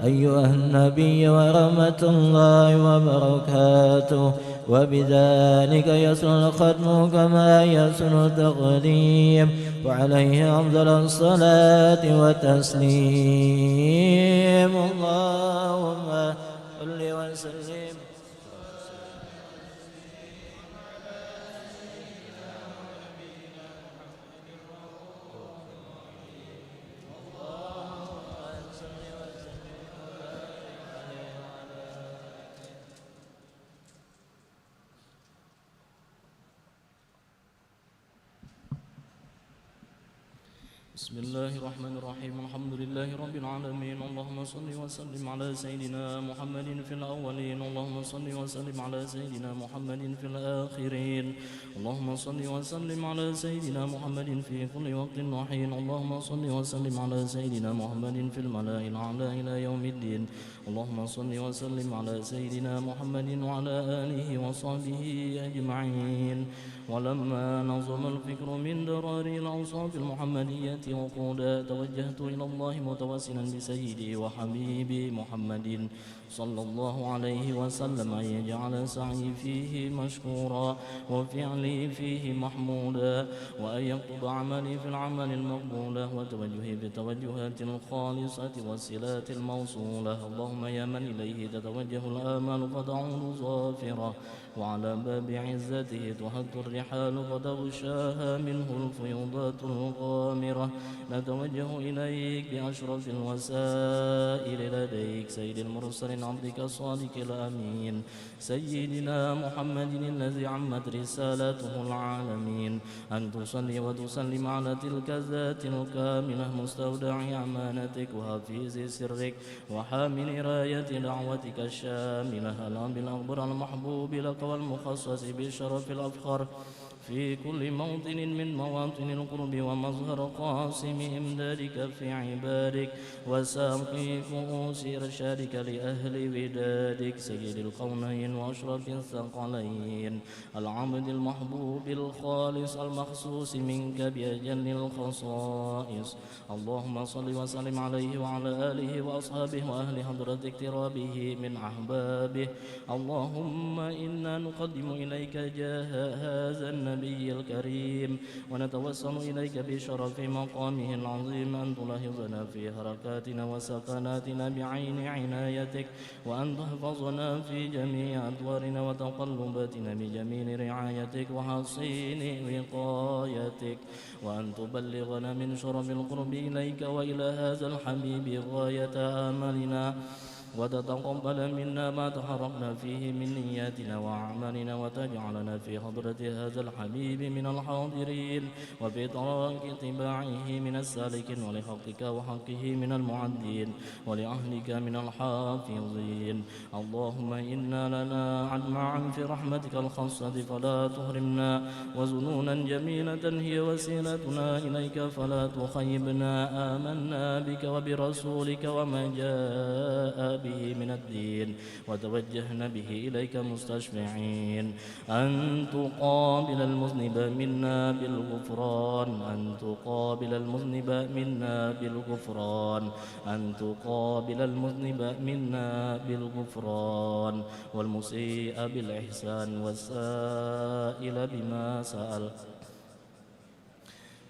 أيها النبي ورحمة الله وبركاته. وبذلك يسن الختم كما يسن التقديم، وعليه أفضل الصلاة والتسليم. اللهم صل وسلم بسم الله الرحمن الرحيم. الحمد لله رب العالمين. اللهم صل وسلم على سيدنا محمد في الأولين، اللهم صل وسلم على سيدنا محمد في الآخرين، اللهم صل وسلم على سيدنا محمد في كل وقت وحين، اللهم صل وسلم على سيدنا محمد في الملأ الأعلى إلى يوم الدين، اللهم صل وسلم على سيدنا محمد وعلى آله وصحبه أجمعين. ولما نظم الفكر من درار الأوصاف المحمدية وقودا، توجهت إلى الله متوسلا بسيدي وحبيبي محمد صلى الله عليه وسلم أن يجعل سعي فيه مشكورا وفعلي فيه محمودا، وأن يكتب عملي في العمل المقبولة وتوجهي بالتوجهات الخالصة والصلات الموصولة. اللهم يا من إليه تتوجه الآمال فتعود ظافرة، وعلى باب عزته تهد الرحال فتغشاها منه الفيوضات الغامرة. نتوجه إليك بأشرف الوسائل لديك سيد المرسلين عبدك الصادق الأمين سيدنا محمد الذي عمت رسالته العالمين، أن تصلي وتسلم على تلك الذات الكاملة مستودع أمانتك وحفيظ سرك وحامل راية دعوتك الشاملة، الأنبي الأكبر المحبوب لك والمخصص بالشرف الأفخر في كل موطن من مواطن القرب ومظهر قاسم إمدادك في عبادك وساقي كؤوس إرشادك لأهل ودادك سيد القونين وأشرف الثقلين العبد المحبوب الخالص المخصوص منك بأجل الخصائص اللهم صل وسلم عليه وعلى آله وأصحابه وأهل حضرة اقترابه من أحبابه اللهم إنا نقدم إليك جاه هذا النبي الكريم ونتوسل إليك بشرف مقامه العظيم أن تلاحظنا في حركاتنا وسكناتنا بعين عنايتك وأن تحفظنا في جميع أدوارنا وتقلباتنا بجميل رعايتك وحصين وقايتك وأن تبلغنا من شرف القرب إليك وإلى هذا الحبيب غاية آمالنا وتتقبل منا ما تحرمنا فيه من نياتنا وأعمالنا وتجعلنا في حضرة هذا الحبيب من الحاضرين وفي طريق اتباعه من السالكين ولحقك وحقه من المعدين ولأهلك من الحافظين اللهم إنا لنا عدمعا في رحمتك الخاصة فلا تحرمنا وزنونا جميلة هي وسيلتنا إليك فلا تخيبنا آمنا بك وبرسولك وما جاء به من الدين وتوجهنا به إليك مستشفعين أن تقابل المذنب منا بالغفران أن تقابل المذنب منا بالغفران أن تقابل المذنب منا بالغفران والمسيء بالإحسان والسائل بما سأل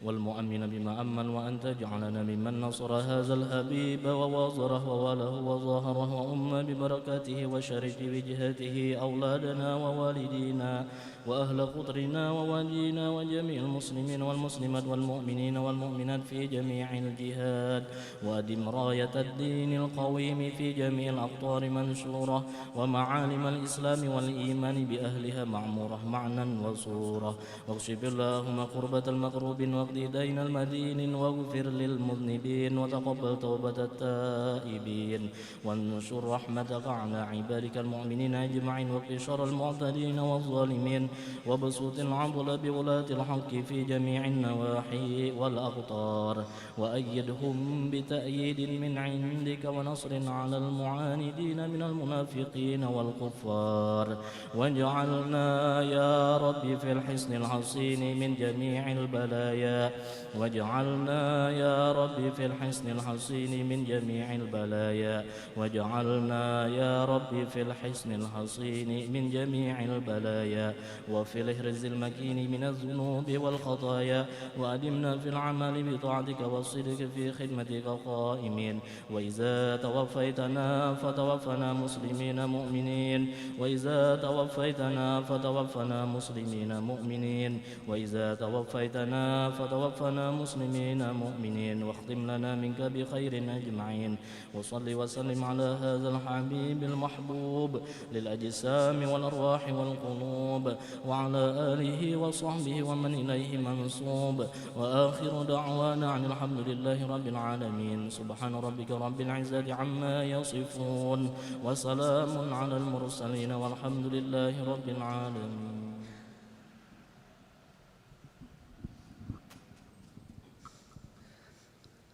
والمؤمن بما أمن وأن تجعلنا ممن نصر هذا الحبيب وواظره ووله وظاهره وأم ببركاته وشرف وجهته أولادنا ووالدينا وأهل قطرنا ووالدينا وجميع المسلمين والمسلمات والمؤمنين والمؤمنات في جميع الجهاد وأدم راية الدين القويم في جميع الأقطار منشورة ومعالم الإسلام والإيمان بأهلها معمورة معنى وصورة واكشف اللهم قربة المقروبين واقضي دين المدين واغفر للمذنبين وتقبل توبة التائبين وانشر رحمتك على عبادك المؤمنين أجمعين واكف شر المعتدين والظالمين وبسوط العضل بولاة الحق في جميع النواحي والأقطار وأيدهم بتأييد من عندك ونصر على المعاندين من المنافقين والكفار واجعلنا يا رب في الحصن الحصين من جميع البلايا واجعلنا يا رب في الحصن الحصين من جميع البلايا واجعلنا يا رب في الحصن الحصين من جميع البلايا وفي الهرز المكين من الذنوب والخطايا وأدمنا في العمل بطاعتك والصدق في خدمتك قائمين وإذا توفيتنا فتوفنا مسلمين مؤمنين وإذا توفيتنا فتوفنا مسلمين مؤمنين وإذا توفيتنا فتوفنا مسلمين مؤمنين واختم لنا منك بخير أجمعين وصل وسلم على هذا الحبيب المحبوب للأجسام والأرواح والقلوب وعلى آله وصحبه ومن إليه منصوب وآخر دعوانا عن الحمد لله رب العالمين سبحان ربك رب العزة عما يصفون وسلام على المرسلين والحمد لله رب العالمين.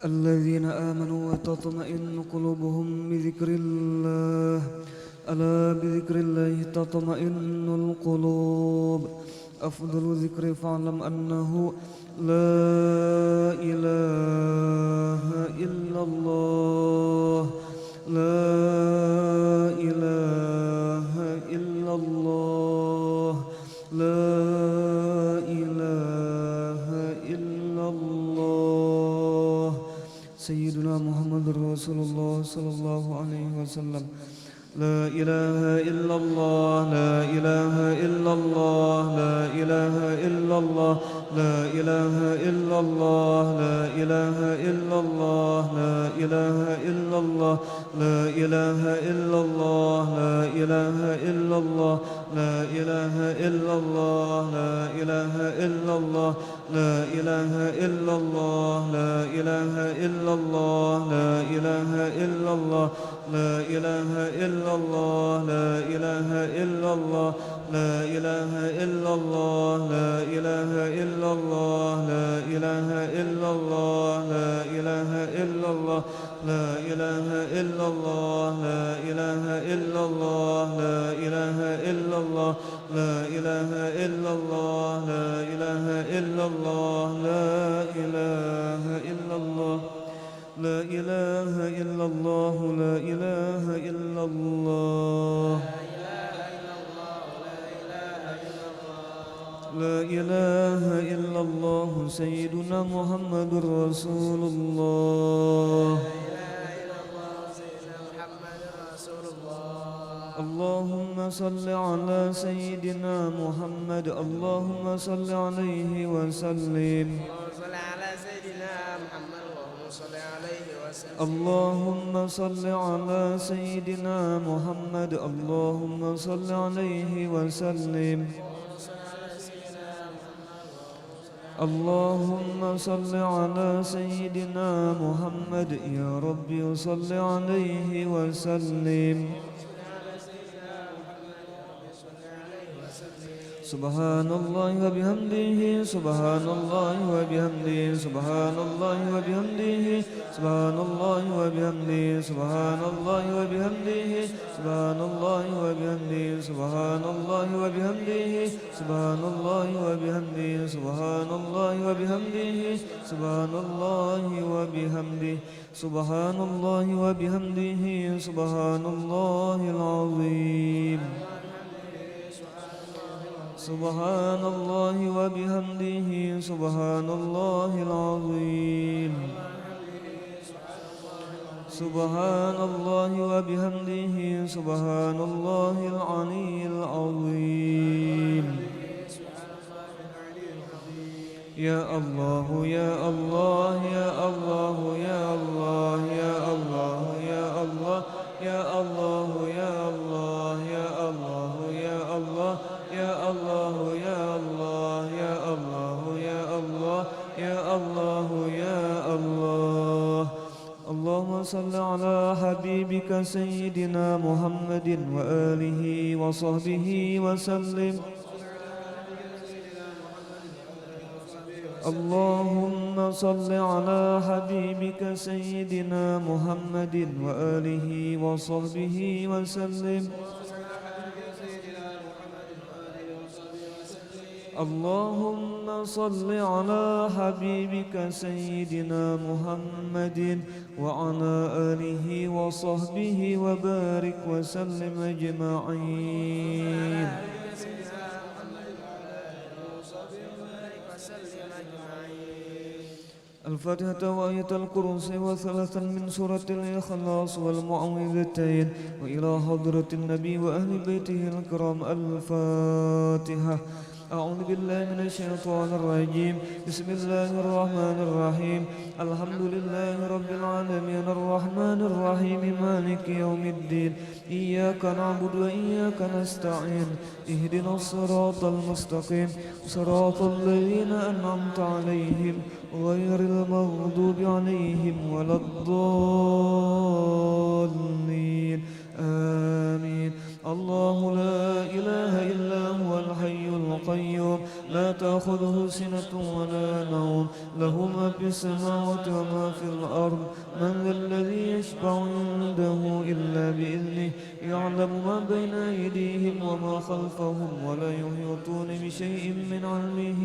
الذين آمنوا وتطمئن قلوبهم بذكر الله ألا بذكر الله تطمئن القلوب أفضل ذكر فاعلم أنه لا إله إلا الله لا إله إلا الله لا إله إلا الله سيدنا محمد رسول الله صلى الله عليه وسلم لا إله إلا الله لا إله إلا الله لا إله إلا الله لا إله إلا الله لا إله إلا الله لا إله إلا الله لا إله إلا الله لا إله إلا الله لا إله إلا الله لا إله إلا الله لا إله إلا الله لا إله إلا الله لا إله إلا الله لا إله إلا الله لا إله إلا الله لا إله إلا الله لا إله إلا الله لا إله إلا الله لا إله إلا الله لا إله إلا الله لا إله إلا الله لا إله إلا الله لا إله إلا الله لا إله إلا الله لا إله إلا الله لا إله إلا الله لا إله إلا الله لا إله إلا الله سيدنا محمد رسول الله اللهم صل على سيدنا محمد اللهم صل عليه وسلم اللهم صل على سيدنا محمد اللهم صل عليه وسلم اللهم صل على سيدنا محمد يا ربي صل عليه وسلم سبحان الله وبحمده سبحان الله وبحمده سبحان الله وبحمده سبحان الله وبحمده سبحان الله وبحمده سبحان الله وبحمده سبحان الله وبحمده سبحان الله وبحمده سبحان الله وبحمده سبحان الله وبحمده سبحان الله وبحمده سبحان الله العظيم سبحان الله وبحمده سبحان الله العظيم سبحان الله وبحمده سبحان الله العلي العظيم يا الله يا الله يا الله يا الله يا الله يا الله يا الله يا الله يا الله يا الله يا الله يا الله يا الله يا الله يا الله يا الله اللهم صل على حبيبك سيدنا محمد وآله وصحبه وسلم اللهم صل على حبيبك سيدنا محمد وآله وصحبه وسلم اللهم صل على حبيبك سيدنا محمد وعلى آله وصحبه وبارك وسلم أجمعين الفاتحة وآية الكرسي وثلاثا من سورة الإخلاص والمعوذتين وإلى حضرة النبي وأهل بيته الكرام الفاتحة أعوذ بالله من الشيطان الرجيم بسم الله الرحمن الرحيم الحمد لله رب العالمين الرحمن الرحيم مالك يوم الدين إياك نعبد وإياك نستعين اهدنا الصراط المستقيم صراط الذين أنعمت عليهم غير المغضوب عليهم ولا الضالين آمين الله لا إله إلا هو الحي القيوم لا تأخذه سنة ولا نوم له ما في السماوات وما في الأرض من ذا الذي يشفع عنده إلا بإذنه يعلم ما بين أيديهم وما خلفهم ولا يحيطون بشيء من علمه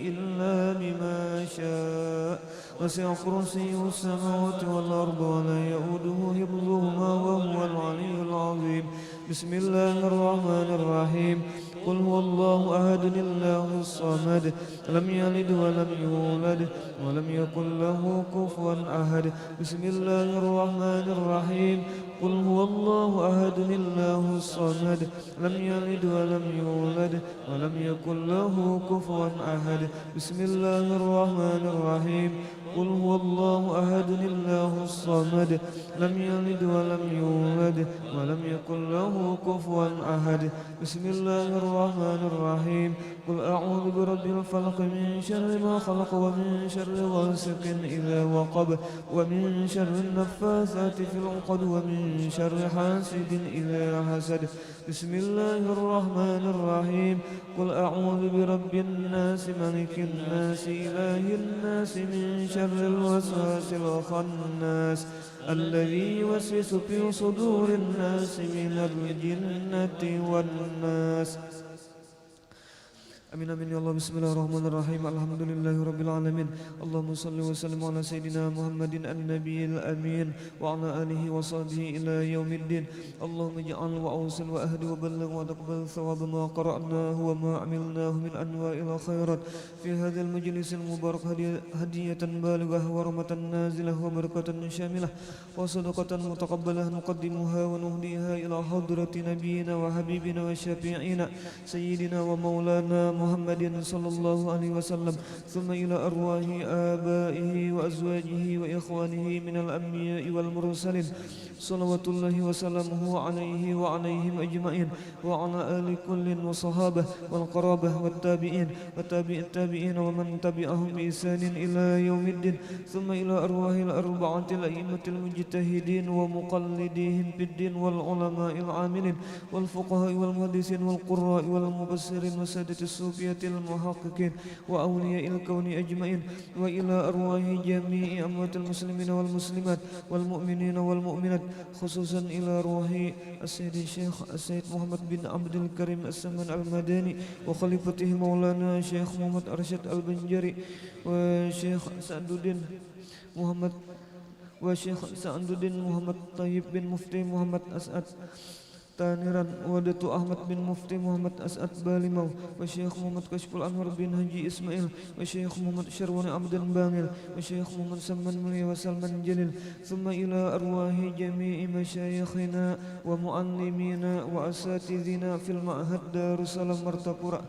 إلا بما شاء وسع كرسيه السماوات والأرض ولا يؤوده حفظهما وهو العلي العظيم بسم الله الرحمن الرحيم قل هو الله أحد الله الصمد لم يلد ولم يولد ولم يكن له كفوا أحد بسم الله الرحمن الرحيم قل هو الله أحد الله الصمد لم يلد ولم يولد ولم يكن له كفوا أحد بسم الله الرحمن الرحيم قل هو الله أحد الله الصمد لم يلد ولم يولد ولم يكن له كفوا أحد بسم الله الرحمن الرحيم قل أعوذ برب الفلق من شر ما خلق ومن شر غاسق إذا وقب ومن شر النفاثات في العقد ومن شر حاسد إذا حسد بسم الله الرحمن الرحيم قل أعوذ برب الناس ملك الناس إله الناس من شر الوسواس الخناس الذي يوسوس في صدور الناس من الجنة والناس Amin amin ya Allah. Bismillahirrahmanirrahim. Alhamdulillahi rabbil alamin. Allahumma salli wa sallim ala sayyidina Muhammadin an-nabiyil amin wa ala alihi wa sahbihi ila yaumiddin. Allahumma ij'al wa awsil wa ahdi wa balligh wa taqabbal thawab ma qara'nahu wa ma 'amilnahu min anwa'il khairat fi hadzal majlisil mubarak hadiyatan balighah wa rahmatan nazilah wa barakatan syamilah wa sadaqatan mutaqabbalah nuqaddimuha wa nuhdiha ila hadrati nabiyyina wa habibina wa syafi'ina sayyidina wa maulana محمد صلى الله عليه وسلم ثم إلى أرواح آبائه وأزواجه وإخوانه من الأنبياء والمرسلين صلوات الله وسلامه عليه وعليهم أجمعين وعلى آل كل وصحابه والقرابة والتابعين وتابع التابعين ومن تبعهم بإحسان إلى يوم الدين ثم إلى أرواح الأربعة الأئمة المجتهدين ومقلديهم في الدين والعلماء العاملين والفقهاء والمحدثين والقراء والمبصرين وسادة الصوفية المحققين وأولياء الكون أجمعين وإلى أرواح جميع أموات المسلمين والمسلمات والمؤمنين والمؤمنات خصوصا إلى روح السيد الشيخ السيد محمد بن عبد الكريم السمان المدني وخليفته مولانا الشيخ محمد أرشد البنجري وشيخ سعد الدين محمد وشيخ سعد الدين محمد طيب بن مفتي محمد أسعد Taniran wa Datu Ahmad bin Mufti Muhammad As'ad Balimau wa Syekh Muhammad Kashful Anwar bin Haji Ismail wa Syekh Muhammad Syarwani Abdan Bangil wa Syekh Muhammad Salman Mulia wa Salman Jalil thumma ila arwahi jami'i masyayikhina wa muallimina wa asatidhina fil ma'had Darussalam Martapura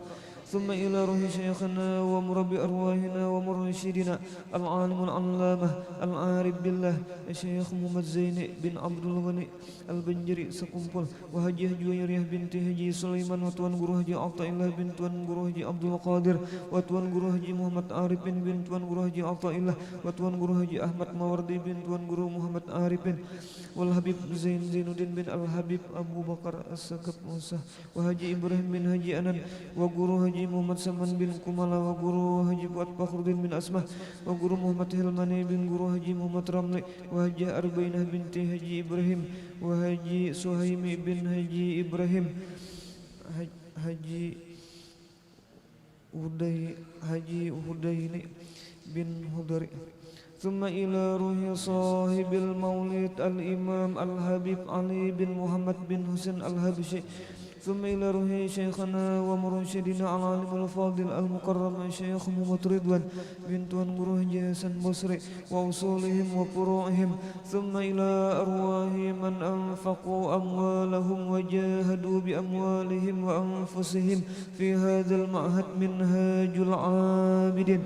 ثم إلى روح شيخنا ومربي أرواحنا ومرشدنا العالم العلامة العارف بالله الشيخ محمد زين بن عبد الغني البنجري سكمبل وهجي جويرية بنت هجي سليمان وتوان guru Haji Athaillah bin tuan guru Haji Abdul Qadir wa tuan guru Haji Muhammad Arifin bin tuan guru Haji Athaillah wa tuan guru Haji Ahmad Mawardi bin tuan guru Muhammad Arifin wal Habib Zainuddin bin Al Habib Abu Bakar As-Sakab Musa wa Haji Ibrahim bin Haji Anan wa guru Haji Muhammad Saman bin Kumala wa guru Haji Fuad Fakhruddin bin Asmah wa guru Muhammad Hilmani bin guru Haji Muhammad Ramli wa Haji Arbainah binti Haji Ibrahim wa Haji Suhaimi bin Haji Ibrahim Haji Hudaini bin Hudari ثم إلى روح صاحب المولد الإمام الحبيب علي بن محمد بن حسين الحبشي ثم إلى روح شيخنا ومرشدنا العالم الفاضل المكرم الشيخ محمد رضوان بن توان guru Hasan Basri وأصولهم وفروعهم ثم إلى أرواح من أنفقوا أموالهم وجاهدوا بأموالهم وأنفسهم في هذا المعهد منهاج العابدين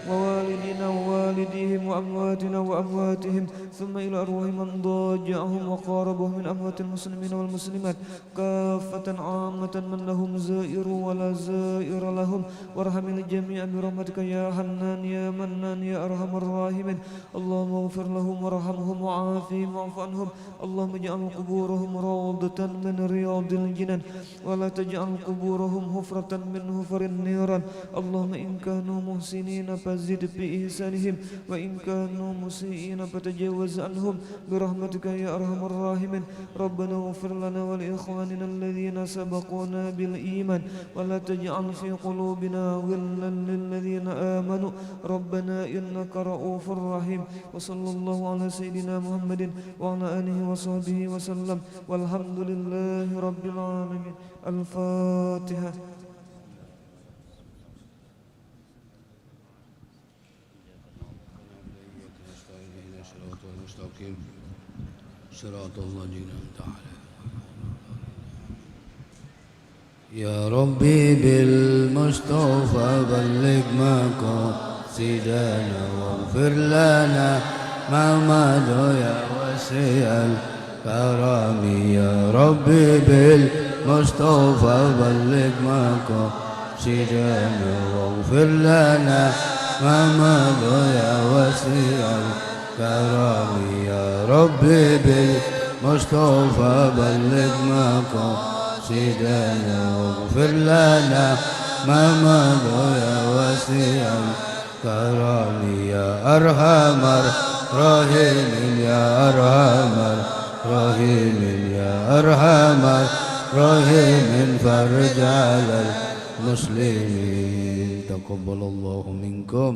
ووالدنا ووالديهم وأمواتنا وأمواتهم ثم إلى أرواح من ضاجعهم وقاربهم من أموات المسلمين والمسلمات كافة عامة من لهم زائر ولا زائر لهم وارحم الجميع برحمتك يا حنان يا منان يا أرحم الراحمين اللهم اغفر لهم وارحمهم وعافهم واعف عنهم اللهم اجعل قبورهم روضة من رياض الجنان ولا تجعل قبورهم حفرة من حفر النيران اللهم إن كانوا محسنين فزد بإحسانهم وإن كانوا مسيئين فتجاوز عنهم برحمتك يا أرحم الراحمين ربنا اغفر لنا ولإخواننا الذين سبقونا بالإيمان ولا تجعل في قلوبنا غلا للذين آمنوا ربنا إنك رؤوف رحيم وصلى الله على سيدنا محمد وعلى آله وصحبه وسلم والحمد لله رب العالمين الفاتحة صراط الذين أنعمت عليهم يا ربي بالمصطفى بلغ مقاصدنا واغفر لنا ما مضى يا واسع الكرم يا ربي بالمصطفى بلغ مقاصدنا واغفر لنا ما مضى يا واسع الكرم يا ربي بالمصطفى بلغ مقاصدنا واغفر لنا ما مضى يا واسع الكرم يا أرحم الراحمين يا أرحم الراحمين يا أرحم الراحمين فرج على المسلمين تقبل الله منكم